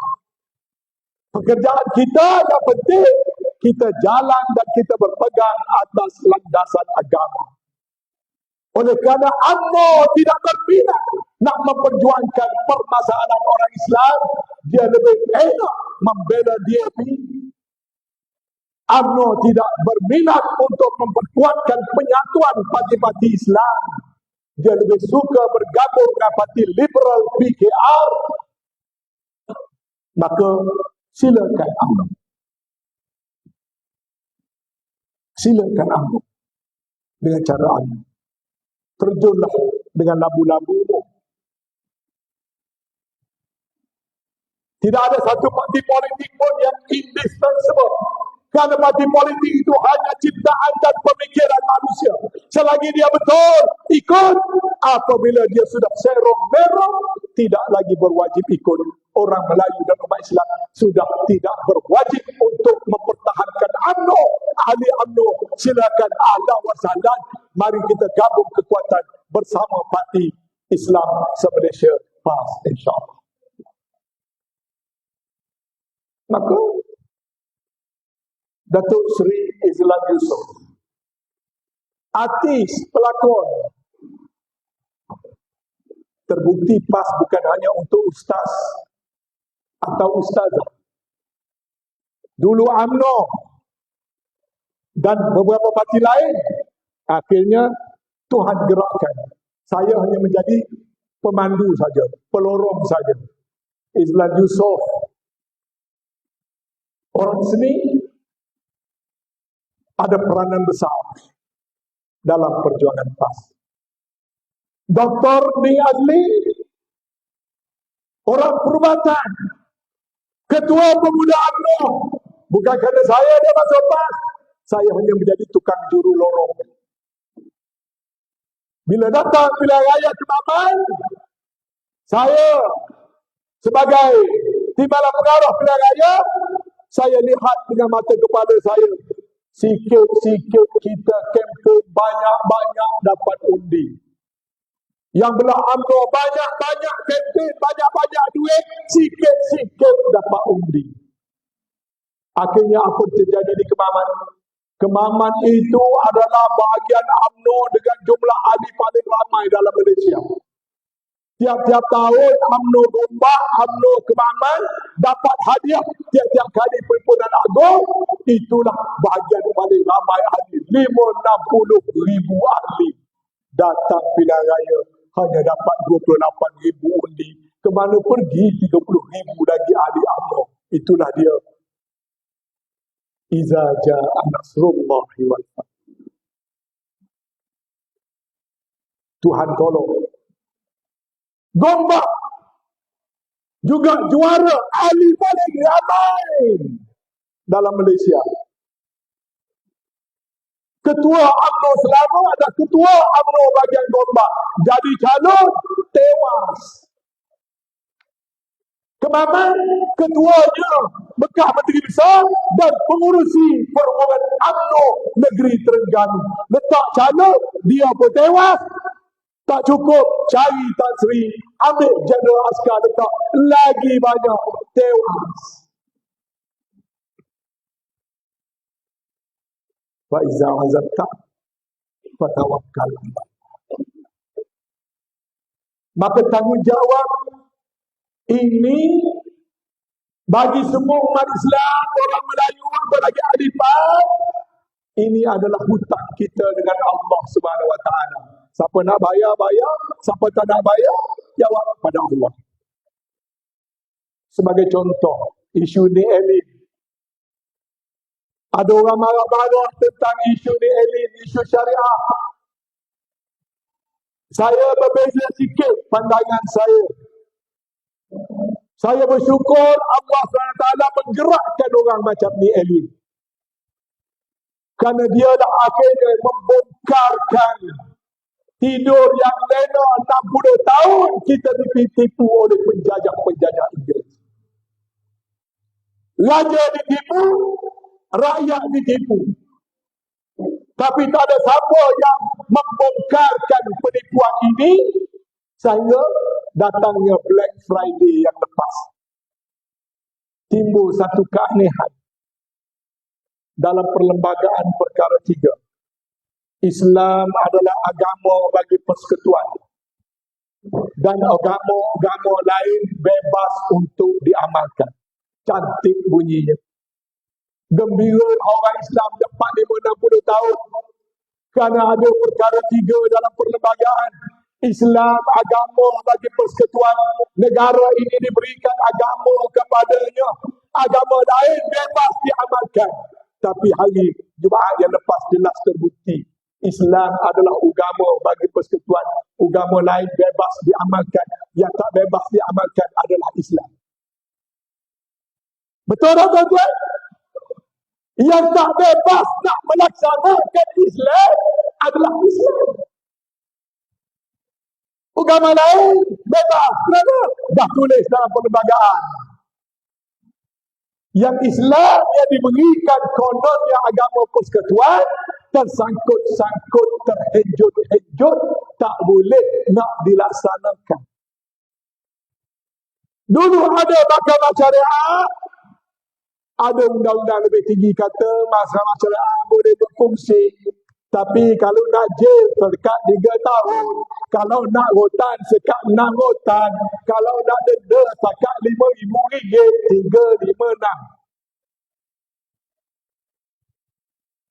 Pekerjaan kita yang penting, kita jalan dan kita berpegang atas landasan agama. Oleh kerana UMNO tidak berminat nak memperjuangkan permasalahan orang Islam, dia lebih enak membela DAP. UMNO tidak berminat untuk memperkuatkan penyatuan parti-parti Islam. Dia lebih suka bergabung dengan parti liberal PKR. Maka silakan UMNO. Silakan UMNO dengan cara UMNO. Terjunlah dengan labu-labu. Tidak ada satu parti politik pun yang indispensable. Kerana parti politik itu hanya ciptaan dan pemikiran manusia. Selagi dia betul, ikut. Apabila dia sudah serong-merong, tidak lagi berwajib ikut. Orang Melayu dan umat Islam sudah tidak berwajib untuk mempertahankan UMNO. Ahli UMNO, silakan ahlan wa sahlan. Mari kita gabung kekuatan bersama Parti Islam se-Malaysia PAS, insyaAllah. Maka Datuk Seri Izlan Yusof, artis, pelakon, terbukti PAS bukan hanya untuk ustaz atau ustazah. Dulu UMNO dan beberapa parti lain, akhirnya Tuhan gerakkan. Saya hanya menjadi pemandu saja, pelorong saja. Izlan Yusof Orang seni ada peranan besar dalam perjuangan PAS. Dr. Ni Azli, orang perubatan, Ketua Pemuda UMNO. Bukan kerana saya dia masuk PAS, saya hanya menjadi tukang juru lorong. Bila datang pilihan raya Kemaman, saya sebagai timbalan pengarah pilihan raya, saya lihat dengan mata kepala saya, sikit-sikit kita kempen banyak-banyak dapat undi. Yang belah UMNO banyak-banyak kempen, banyak-banyak duit, sikit-sikit dapat undi. Akhirnya apa terjadi di Kemaman? Kemaman itu adalah bahagian UMNO dengan jumlah ahli paling ramai dalam Malaysia. Tiap-tiap tahun UMNO Gombak, UMNO Kemaman dapat hadiah tiap-tiap kali perhimpunan agung. Itulah bahagian paling ramai ahli. 50,000 ahli datang pilihan raya. Hanya dapat 28,000 undi. Kemana pergi 30,000 lagi ahli UMNO? Itulah dia. Iza ja'a nasrullahi wal fath. Tuhan tolong. Gombak juga juara ahli paling ramai dalam Malaysia. Ketua UMNO Selangor ada ketua UMNO bahagian Gombak. Jadi calon, tewas. Kemaman, ketuanya bekas Menteri Besar dan pengurusi perhubungan UMNO Negeri Terengganu. Letak calon, dia pun tewas. Tak cukup, cari Tan Sri, ambil Jeneral Askar letak, lagi banyak, tewas. Fa'iza azabta fatawakkal. Maka tanggungjawab ini bagi semua umat Islam, orang Melayu, apalagi ahli PAS, ini adalah hutang kita dengan Allah Subhanahu Wa Taala. Siapa nak bayar, bayar. Siapa tak nak bayar, jawab pada Allah. Sebagai contoh, isu ni elit. Ada orang marah-marah tentang isu ni elit, isu syariah. Saya berbeza sikit pandangan saya. Saya bersyukur Allah SWT menggerakkan orang macam ni elit. Kerana dia dah akhirnya membongkarkan tidur yang lena 60 tahun kita ditipu oleh penjajah-penjajah Inggeris. Raja ditipu, rakyat ditipu. Tapi tak ada siapa yang membongkarkan penipuan ini sehingga datangnya Black Friday yang lepas. Timbul satu keanehan dalam perlembagaan perkara 3. Islam adalah agama bagi persekutuan dan agama-agama lain bebas untuk diamalkan. Cantik bunyinya. Gembira orang Islam dapat 50-60 tahun kerana ada perkara 3 dalam perlembagaan. Islam agama bagi persekutuan. Negara ini diberikan agama kepadanya. Agama lain bebas diamalkan. Tapi hari Jumaat yang lepas jelas terbukti Islam adalah agama bagi persekutuan. Agama lain bebas diamalkan. Yang tak bebas diamalkan adalah Islam. Betul tak tuan-tuan? Yang tak bebas nak melaksanakan Islam adalah Islam. Agama lain bebas. Kenapa? Dah tulis dalam perlembagaan. Yang Islam yang diberikan kononnya agama persekutuan tersangkut-sangkut, terhejut-hejut, tak boleh nak dilaksanakan. Dulu ada mahkamah syariah, ada undang-undang lebih tinggi kata mahkamah syariah boleh berfungsi. Tapi kalau nak jail sekat 3 tahun, kalau nak rotan sekat 6 rotan, kalau nak denda sekat RM5,000, 356.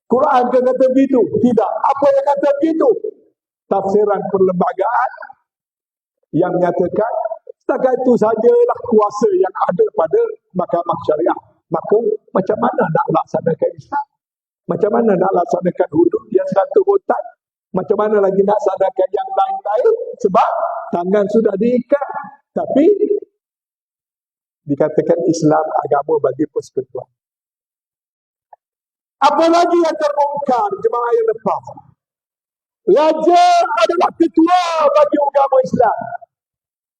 Quran kan kata begitu? Tidak. Apa yang kata begitu? Tafsiran perlembagaan yang menyatakan setakat itu sajalah kuasa yang ada pada mahkamah syariah. Maka macam mana nak laksanakan Islam? Macam mana nak laksanakan hudud yang 100 rotan? Macam mana lagi nak laksanakan yang lain-lain? Sebab tangan sudah diikat. Tapi dikatakan Islam agama bagi persekutuan. Apa lagi yang terbongkar jemaah yang lepas? Raja adalah ketua bagi agama Islam.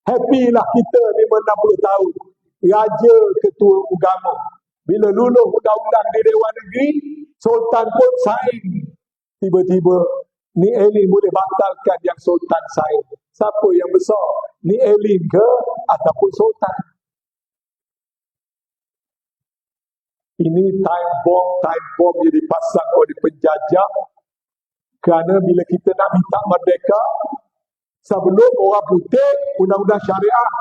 Happy lah kita 60 tahun. Raja ketua agama. Bila luluh undang-undang di Dewan Negeri, Sultan pun sign. Tiba-tiba, Ni Elin boleh batalkan yang Sultan sign. Siapa yang besar? Ni Elin ke ataupun Sultan? Ini time bomb yang dipasang oleh penjajah. Kerana bila kita nak minta merdeka, sebelum orang putih, undang-undang syariah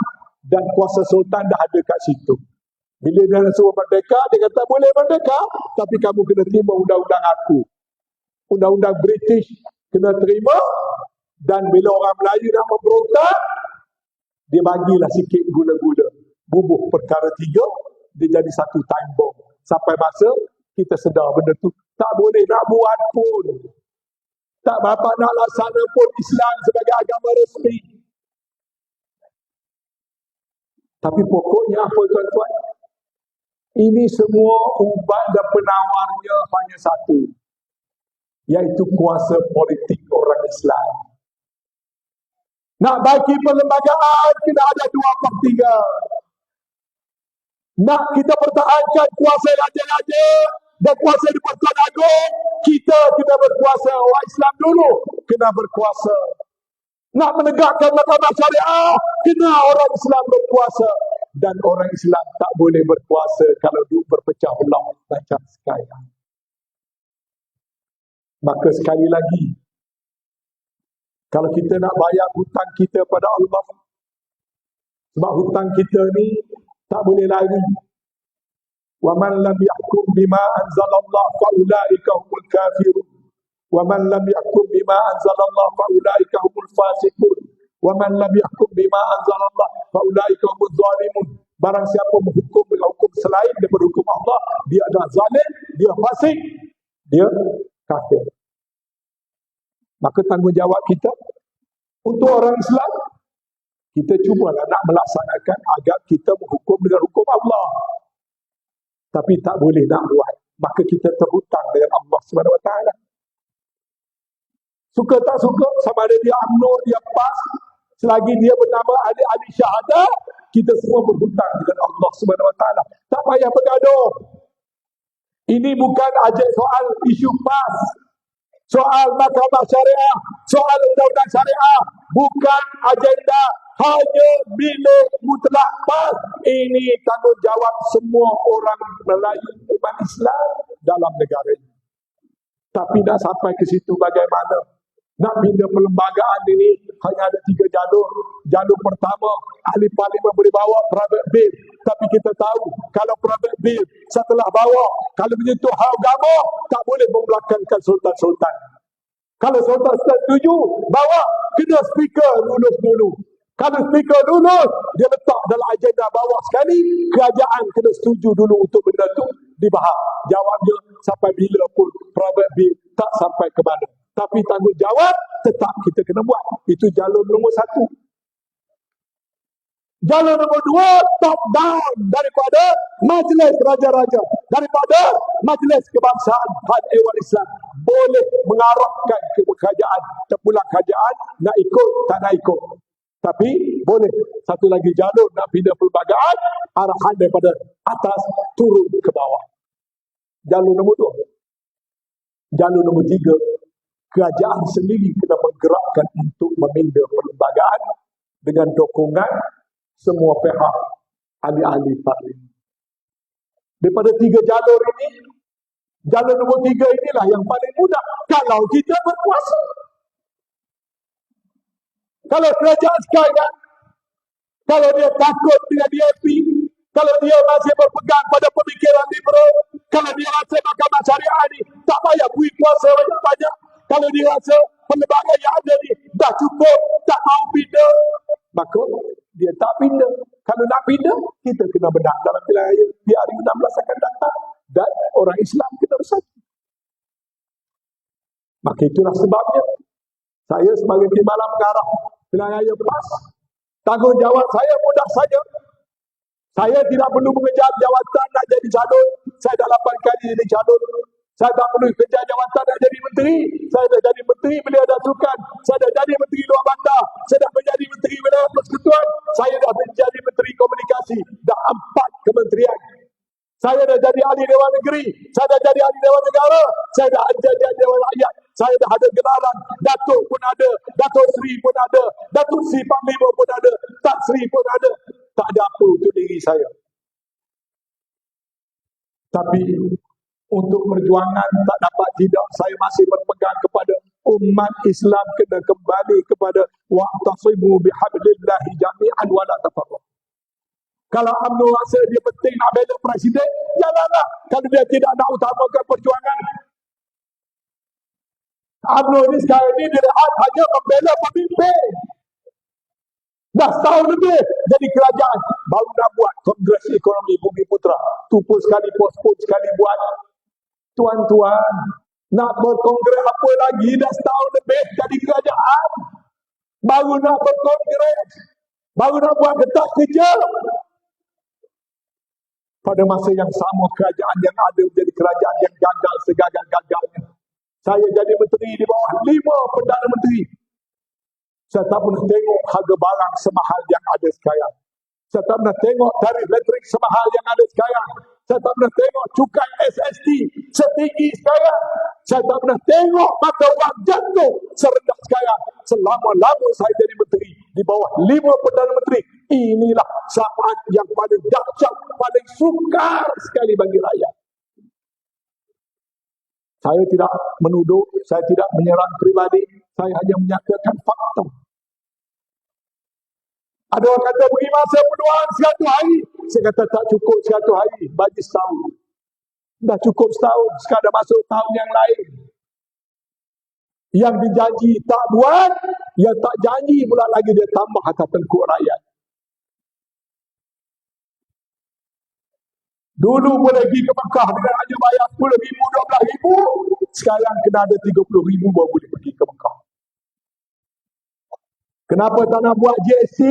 dan kuasa sultan dah ada kat situ. Bila dia nak suruh merdeka, dia kata boleh merdeka, tapi kamu kena terima undang-undang aku. Undang-undang British kena terima, dan bila orang Melayu nak memberontak, dia bagilah sikit gula-gula. Bubuh perkara 3, dia jadi satu time bomb. Sampai masa kita sedar benda tu tak boleh nak buat pun. Tak bapak nak laksana pun Islam sebagai agama resmi. Tapi pokoknya apa tuan-tuan? Ini semua ubat dan penawarnya hanya satu. Iaitu kuasa politik orang Islam. Nak bagi perlembagaan, kena ada 2/3. Nak kita pertahankan kuasa raja-raja dan kuasa di Pertuan Agong, kita kena berkuasa. Orang Islam dulu kena berkuasa. Nak menegakkan mahkamah syariah, kena orang Islam berkuasa. Dan orang Islam tak boleh berkuasa kalau duk berpecah belah macam sekarang. Maka sekali lagi, kalau kita nak bayar hutang kita pada Allah, sebab hutang kita ni tak boleh lari. Wa man lam yahkum bima anzalallah fa ulaika humul kafirun. Wa man lam yahkum bima anzalallah fa ulaika humul fasiqun. Wa man lam yahkum bima anzalallah fa ulaika humuz zalimun. Barang siapa menghukum dengan hukum selain daripada hukum Allah, dia adalah zalim, dia fasik, dia kafir. Maka tanggungjawab kita untuk orang Islam, kita cubalah nak melaksanakan agar kita menghukum dengan hukum Allah. Tapi tak boleh nak buat. Maka kita terhutang dengan Allah SWT. Suka tak suka, sama ada dia UMNO, dia PAS, selagi dia bernama ahli-ahli syahadah, kita semua berhutang dengan Allah SWT. Tak payah bergaduh. Ini bukan ajar soal isu PAS, soal mahkamah syariah, soal undang-undang syariah. Bukan agenda hanya milik mutlak PAS. Ini tanggungjawab semua orang Melayu umat Islam dalam negara ini. Tapi nak sampai ke situ bagaimana? Nak pindah perlembagaan ini hanya ada 3 jalur. Jalur pertama, ahli parlimen boleh bawa private bill. Tapi kita tahu, kalau private bill setelah bawa, kalau menyentuh hak agama, tak boleh membelakangkan sultan-sultan. Kalau sultan setuju, bawa, kena speaker lulus dulu. Kalau speaker lulus, dia letak dalam agenda bawah sekali, kerajaan kena setuju dulu untuk benda tu dibahas. Jawabnya, sampai bila pun private bill tak sampai ke mana. Tapi tanggungjawab tetap kita kena buat. Itu jalur nombor 1. Jalur nombor 2, top down daripada Majlis Raja-Raja, daripada Majlis Kebangsaan Had Ehwal Islam. Boleh mengarahkan ke kerajaan, terpulang kerajaan, nak ikut, tak nak ikut. Tapi boleh. Satu lagi jalur nak pindah perlembagaan, arahan daripada atas turun ke bawah. Jalur nombor 2. Jalur nombor 3, kerajaan sendiri kena menggerakkan untuk memindah perlembagaan dengan dukungan semua pihak, ahli-ahli parlimen. Daripada 3 jalur ini, jalur nombor 3 inilah yang paling mudah kalau kita berkuasa. Kalau kerajaan sekarang, kalau dia takut dengan DAP, kalau dia masih berpegang pada pemikiran liberal, kalau dia rasa mahkamah syariah ni tak payah beri kuasa banyak-banyak, kalau dia rasa perlembagaan yang ada ni dah cukup, tak mau pindah, maka dia tak pindah. Kalau nak pindah, kita kena benar dalam pilihan raya di hari 16 akan datang. Maka itulah sebabnya saya sebagai timbalan pengarah pilihan raya PAS, tanggungjawab saya mudah saja. Saya tidak perlu mengejar jawatan nak jadi calon. Saya dah 8 kali jadi calon. Saya tak perlu kejar jawatan nak jadi menteri. Saya dah jadi menteri Belia dan Sukan. Saya dah jadi menteri luar bandar. Saya dah menjadi menteri wilayah persekutuan. Saya dah menjadi menteri komunikasi. Dah 4 kementerian. Saya dah jadi ahli Dewan Negeri. Saya dah jadi ahli Dewan Negara. Saya dah jadi ahli Dewan Rakyat. Saya dah ada gelaran. Datuk pun ada. Datuk Seri pun ada. Datuk Seri Panglima pun ada. Tak Seri pun ada. Tak ada apa untuk diri saya. Tapi untuk perjuangan tak dapat tidak, saya masih berpegang kepada umat Islam kena kembali kepada wa'tasimu bihablillahi jami'an wa la tafarraqu. Kalau UMNO rasa dia penting nak bela presiden, janganlah. Kalau dia tidak nak utamakan perjuangan, UMNO ini sekarang ini dilihat hanya membela pemimpin. Dah setahun lebih jadi kerajaan, baru nak buat Kongres Ekonomi Bumi Putra. Tupu sekali, postpone sekali buat. Tuan-tuan, nak berkongres apa lagi? Dah setahun lebih jadi kerajaan, baru nak berkongres, baru nak buat getah kerja. Pada masa yang sama, kerajaan yang ada menjadi kerajaan yang gagal segagal-gagalnya. Saya jadi menteri di bawah 5 Perdana Menteri. Saya tak pernah tengok harga barang semahal yang ada sekarang. Saya tak pernah tengok tarif elektrik semahal yang ada sekarang. Saya tak pernah tengok cukai SST setinggi sekarang. Saya tak pernah tengok mata wang jatuh serendah sekarang. Selama-lama saya jadi menteri di bawah 5 Perdana Menteri. Inilah saat yang paling dahsyat, paling sukar sekali bagi rakyat. Saya tidak menuduh, saya tidak menyerang pribadi. Saya hanya menyatakan fakta. Ada orang kata beri masa peluang 100 hari. Saya kata tak cukup 100 hari, bagi setahun. Dah cukup setahun, sekarang dah masuk tahun yang lain. Yang dijanji tak buat, yang tak janji pula lagi dia tambah atas tengkuk rakyat. Dulu boleh pergi ke Mekah dengan hanya bayar 10,000, 12,000. Sekarang kena ada 30,000 baru boleh pergi ke Mekah. Kenapa tak nak buat GST?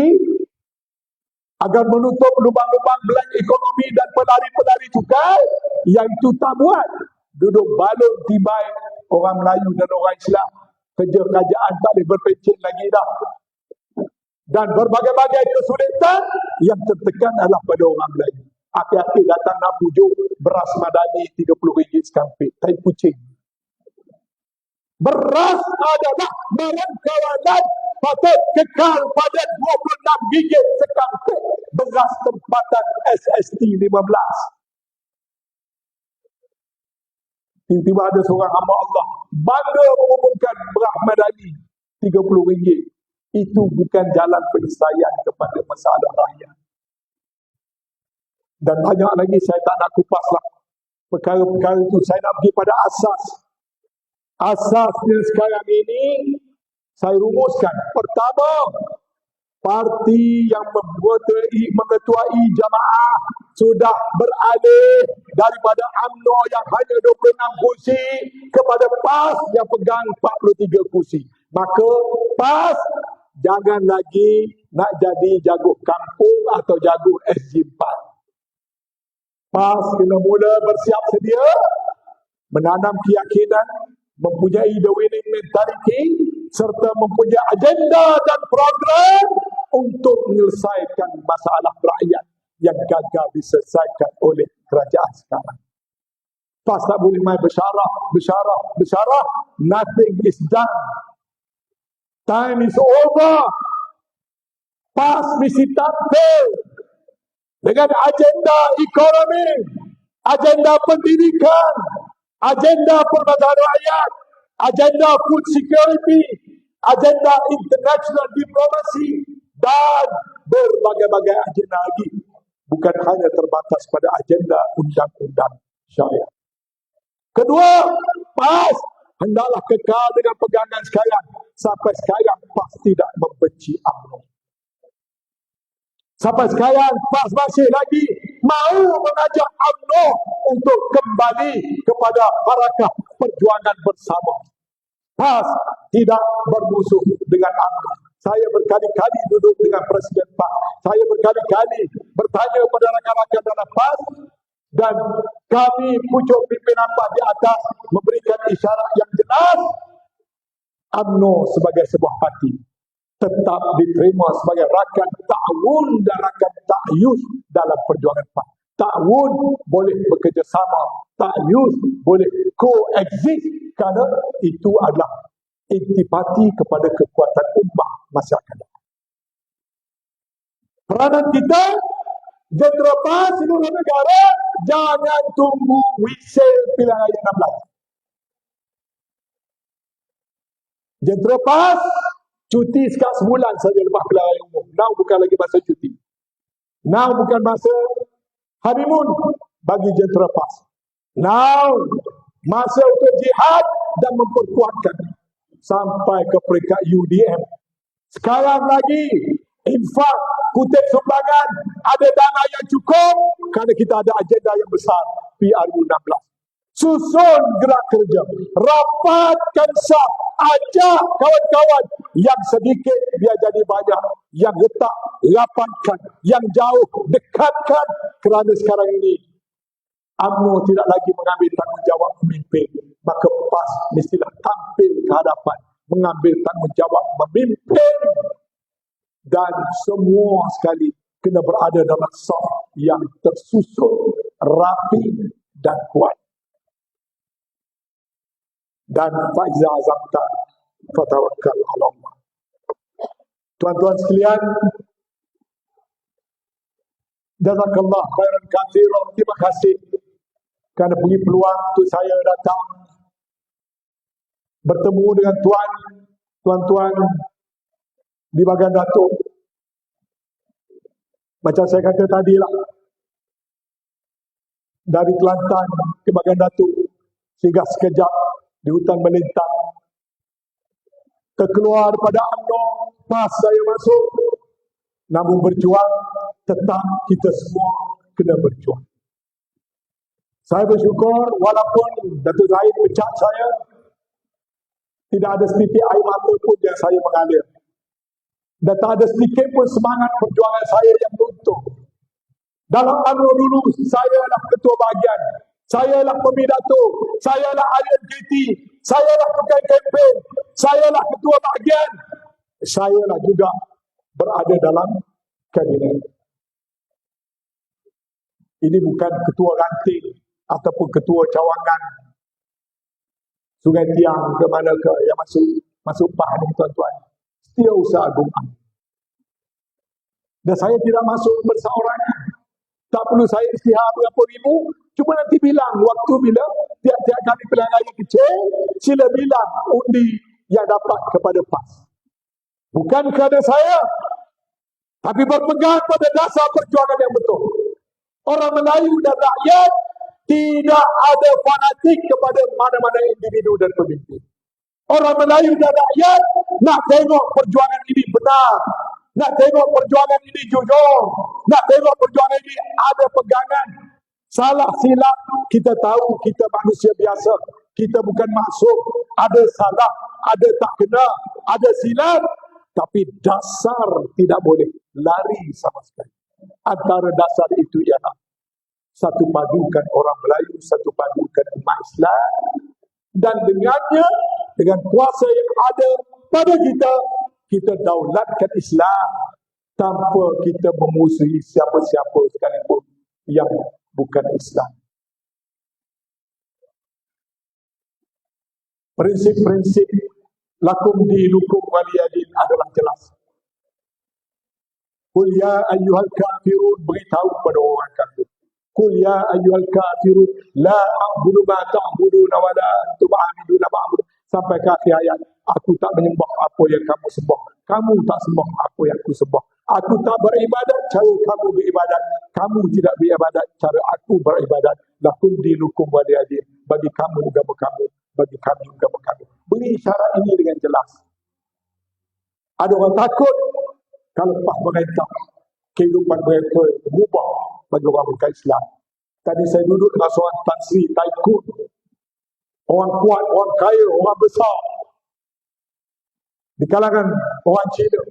Agar menutup lubang-lubang black ekonomi dan pelari-pelari cukai. Yang itu tak buat. Duduk balon tibai orang Melayu dan orang Islam. Kerja kerajaan tak boleh berpencet lagi dah. Dan berbagai-bagai kesulitan yang tertekan adalah pada orang Melayu. Akhir-akhir datang nak pujuk beras madani RM30 sekampit. Tai kucing. Beras adalah barang kawalan, patut kekal pada 26 gigit sekampit. Beras tempatan SST 15. Tiba-tiba ada seorang hamba Allah bangga mengumumkan beras madani RM30. Itu bukan jalan penyelesaian kepada masalah rakyat. Dan banyak lagi saya tak nak kupas lah. Perkara-perkara itu saya nak pergi pada asas. Asasnya sekarang ini saya rumuskan. Pertama, parti yang mengetuai jamaah sudah beralih daripada UMNO yang hanya 26 kursi kepada PAS yang pegang 43 kursi. Maka PAS jangan lagi nak jadi jago kampung atau jago SG4. PAS kena mula bersiap sedia, menanam keyakinan, mempunyai the winning mentality, serta mempunyai agenda dan program untuk menyelesaikan masalah rakyat yang gagal diselesaikan oleh kerajaan sekarang. PAS tak boleh main bersyarah. Nothing is done. Time is over. PAS mesti tampil dengan agenda ekonomi, agenda pendidikan, agenda permasalahan rakyat, agenda food security, agenda international diplomacy, dan berbagai-bagai agenda lagi. Bukan hanya terbatas pada agenda undang-undang syariah. Kedua, PAS hendaklah kekal dengan pegangan sekarang. Sampai sekarang PAS tidak membenci UMNO. Sampai sekarang PAS masih lagi mahu mengajak UMNO untuk kembali kepada harakah perjuangan bersama. PAS tidak bermusuh dengan UMNO. Saya berkali-kali duduk dengan Presiden PAS. Saya berkali-kali bertanya kepada rakan-rakan dalam PAS, dan kami pucuk pimpinan PAS di atas memberikan isyarat yang jelas. UMNO sebagai sebuah parti tetap diterima sebagai rakan ta'awun dan rakan ta'yus dalam perjuangan PAS. Ta'awun boleh bekerjasama, ta'yus boleh coexist, kerana itu adalah intipati kepada kekuatan ummah masyarakat. Peranan kita, jentera PAS seluruh negara, jangan tunggu whistle pilihan raya 16. Jentera PAS cuti sekat sebulan saja lepas pilihan raya umum. Now bukan lagi masa cuti. Now bukan masa honeymoon bagi jentera PAS. Now masa untuk jihad dan memperkuatkan sampai ke peringkat UDM. Sekarang lagi infak, kutip sumbangan, ada dana yang cukup kerana kita ada agenda yang besar PRU 16. Susun gerak kerja, rapatkan sah, ajak kawan-kawan yang sedikit biar jadi banyak, yang letak lapangkan, yang jauh dekatkan, kerana sekarang ini UMNO tidak lagi mengambil tanggungjawab memimpin, maka PAS mestilah tampil ke hadapan mengambil tanggungjawab memimpin, dan semua sekali kena berada dalam saf yang tersusun, rapi dan kuat. Dan faiza azamta fatawakkal 'ala Allah. Tuan-tuan sekalian, jazakallah khairan katsiran. Terima kasih kerana beri peluang untuk saya datang bertemu dengan tuan-tuan di Bagan Datuk. Macam saya kata tadilah, dari Kelantan ke Bagan Datuk, singgah sekejap di hutan melintang, terkeluar pada UMNO, PAS saya masuk. Namun berjuang, tetap kita semua kena berjuang. Saya bersyukur walaupun Datuk Zahid pecat saya, tidak ada sedikit air mata pun yang saya mengalir. Dan tak ada sedikit pun semangat perjuangan saya yang runtuh. Dalam UMNO dulu, saya adalah ketua bahagian, saya adalah pemidato, saya adalah ahli MKT, saya adalah tukang kempen, saya adalah ketua bahagian, saya adalah juga berada dalam kabinet. Ini bukan ketua ranting ataupun ketua cawangan Sungai Tiang ke mana ke yang masuk PAS ni tuan-tuan. Setiausaha Agung. Dan saya tidak masuk berseorangan. Tak perlu saya istihar berapa ribu. Cuma nanti bilang waktu bila tiap-tiap kali pilihan raya kecil, sila bilang undi yang dapat kepada PAS. Bukan kerana saya, tapi berpegang pada dasar perjuangan yang betul. Orang Melayu dan rakyat tidak ada fanatik kepada mana-mana individu dan pemimpin. Orang Melayu dan rakyat nak tengok perjuangan ini benar, nak tengok perjuangan ini jujur, nak tengok perjuangan ini ada pegangan. Salah silap, kita tahu kita manusia biasa, kita bukan maksum, ada salah, ada tak kena, ada silap, tapi dasar tidak boleh lari sama sekali. Antara dasar itu ialah satu padukan orang Melayu, satu padukan umat Islam, dan dengannya, dengan kuasa yang ada pada kita, kita daulatkan Islam tanpa kita memusuhi siapa-siapa sekalipun yang bukan Islam. Prinsip-prinsip lakum dinukum waliyadin adalah jelas. Qul ya ayyuhal kafirun, beritahu kepada orang kafir. Qul ya ayyuhal kafirun la a'budu ma ta'buduna wa la antum a'buduna ma a'budu, sampai ke akhir ayat. Aku tak menyembah apa yang kamu sembah, kamu tak sembah apa yang aku sembah. Aku tak beribadat cara kamu beribadat, kamu tidak beribadat cara aku beribadat. Lakum dinukum waliyadin, bagi kamu agama kamu, bagi kami agama kami. Beri syarat ini dengan jelas. Ada orang takut kalau PAS merentah, kehidupan mereka berubah bagi orang bukan Islam. Tadi saya duduk dengan seorang Tan Sri Taikun, orang kuat, orang kaya, orang besar. di kalangan orang Cina.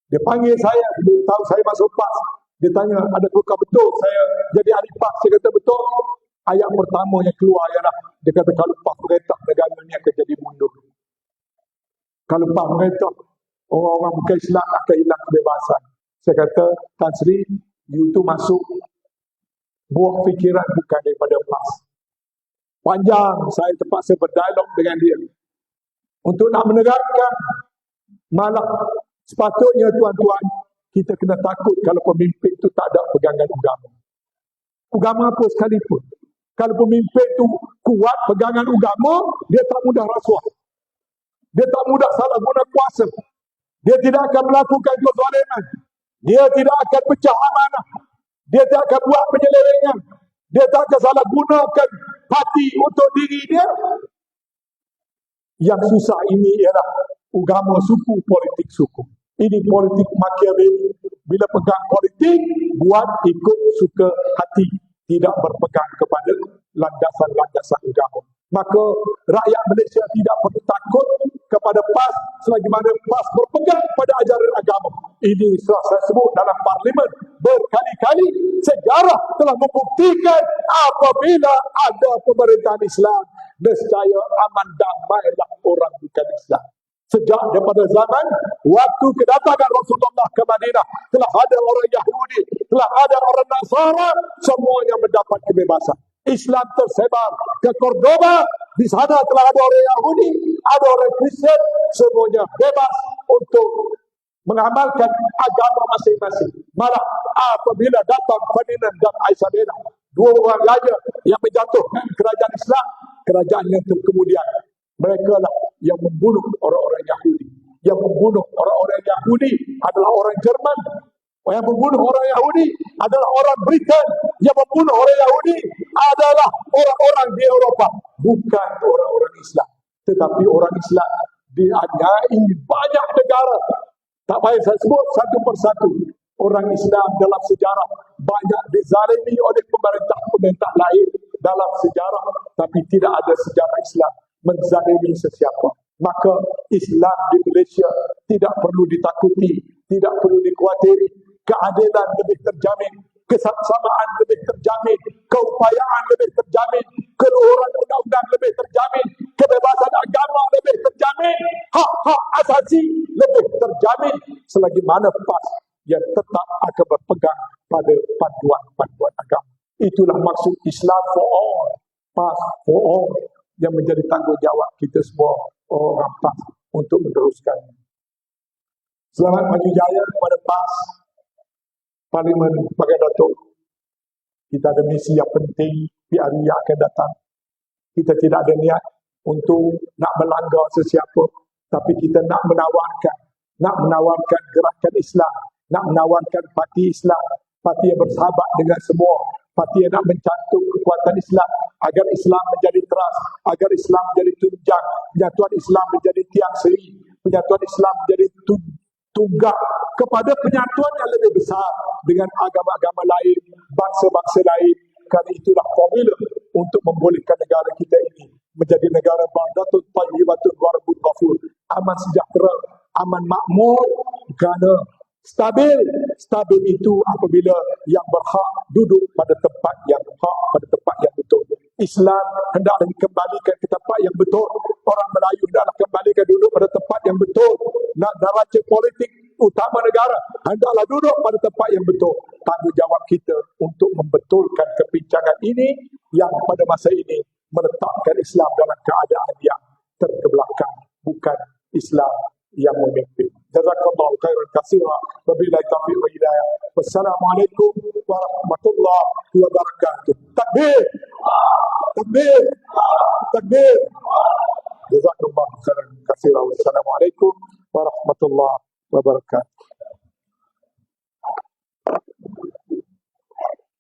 Dia panggil saya, dia tahu saya masuk PAS. Dia tanya, adakah betul saya jadi ahli PAS? Saya kata betul. Ayat pertama yang keluar ialah, dia kata kalau PAS merintah, negara ni akan jadi mundur. Kalau PAS merintah, orang-orang bukan Islam akan hilang kebebasan. Saya kata, Tan Sri, you tu masuk buah fikiran bukan daripada PAS. Panjang saya terpaksa berdialog dengan dia untuk nak menegarkan, malah sepatutnya tuan-tuan, kita kena takut kalau pemimpin itu tak ada pegangan agama. Agama apa sekalipun. Kalau pemimpin itu kuat pegangan agama, dia tak mudah rasuah. Dia tak mudah salah guna kuasa. Dia tidak akan melakukan kezaliman. Dia tidak akan pecah amanah. Dia tak akan buat penyelewengan. Dia tak akan salah gunakan hati untuk diri dia. Yang susah ini ialah agama suku, politik suku. Ini politik Machiavelli. Bila pegang politik, buat ikut suka hati. Tidak berpegang kepada landasan-landasan agama. Maka rakyat Malaysia tidak perlu takut kepada PAS selagi mana PAS berpegang pada ajaran agama. Ini saya sebut dalam parlimen berkali-kali. Sejarah telah membuktikan apabila ada pemerintahan Islam, nescaya aman damailah orang bukan Islam. Sejak daripada zaman waktu kedatangan Rasulullah ke Madinah, telah ada orang Yahudi, telah ada orang Nasara, semuanya mendapat kebebasan. Islam tersebar ke Cordoba, di sana telah ada orang Yahudi, ada orang Kristen, semuanya bebas untuk mengamalkan agama masing-masing. Malah apabila datang Ferdinand dan Isabella, dua orang raja yang menjatuhkan kerajaan Islam, kerajaan yang kemudian mereka lah yang membunuh orang-orang Yahudi. Yang membunuh orang-orang Yahudi adalah orang Jerman. Yang membunuh orang Yahudi adalah orang Britain. Yang membunuh orang Yahudi adalah orang-orang di Eropah. Bukan orang-orang Islam. Tetapi orang Islam dianiaya banyak negara. Tak payah saya sebut satu persatu. Orang Islam dalam sejarah banyak dizalimi oleh pemerintah-pemerintah lain dalam sejarah. Tapi tidak ada sejarah Islam menzalimi sesiapa. Maka Islam di Malaysia tidak perlu ditakuti, tidak perlu dikhawatiri. Keadilan lebih terjamin, kesamaan lebih terjamin, keupayaan lebih terjamin, keluhuran undang-undang lebih terjamin, kebebasan agama lebih terjamin, hak-hak asasi lebih terjamin selagi mana PAS yang tetap akan berpegang pada panduan-panduan agama. Itulah maksud Islam for all, PAS for all, yang menjadi tanggungjawab kita semua orang PAS untuk meneruskannya. Selamat maju jaya kepada PAS, Parlimen Bagan Datuk. Kita ada misi yang penting di hari yang akan datang. Kita tidak ada niat untuk nak melanggar sesiapa, tapi kita nak menawarkan gerakan Islam, nak menawarkan parti Islam, parti yang bersahabat dengan semua, parti yang nak mencantum kekuatan Islam agar Islam menjadi teras, agar Islam menjadi tunjang, penyatuan Islam menjadi tiang seri, penyatuan Islam menjadi tunggak kepada penyatuan yang lebih besar dengan agama-agama lain, bangsa-bangsa lain. Kerana itulah formula untuk membolehkan negara kita ini menjadi negara baldatun thayyibatun wa rabbun ghafur, aman sejahtera, aman makmur, kerana stabil itu apabila yang berhak duduk pada tempat yang hak, pada tempat yang betul. Islam hendaklah dikembalikan ke tempat yang betul. Orang Melayu hendaklah kembalikan duduk pada tempat yang betul. Neraca politik utama negara hendaklah duduk pada tempat yang betul. Tanggungjawab kita untuk membetulkan kepincangan ini yang pada masa ini meletakkan Islam dalam keadaan yang terkebelakang, bukan Islam yang memimpin. Jazakallahu khairan katsira. Wabillahi taufiq wa hidayah. Wassalamualaikum warahmatullahi wabarakatuh. Takbir. Takbir. Takbir. Jazakallahu khairan katsira. Wassalamualaikum warahmatullahi wabarakatuh.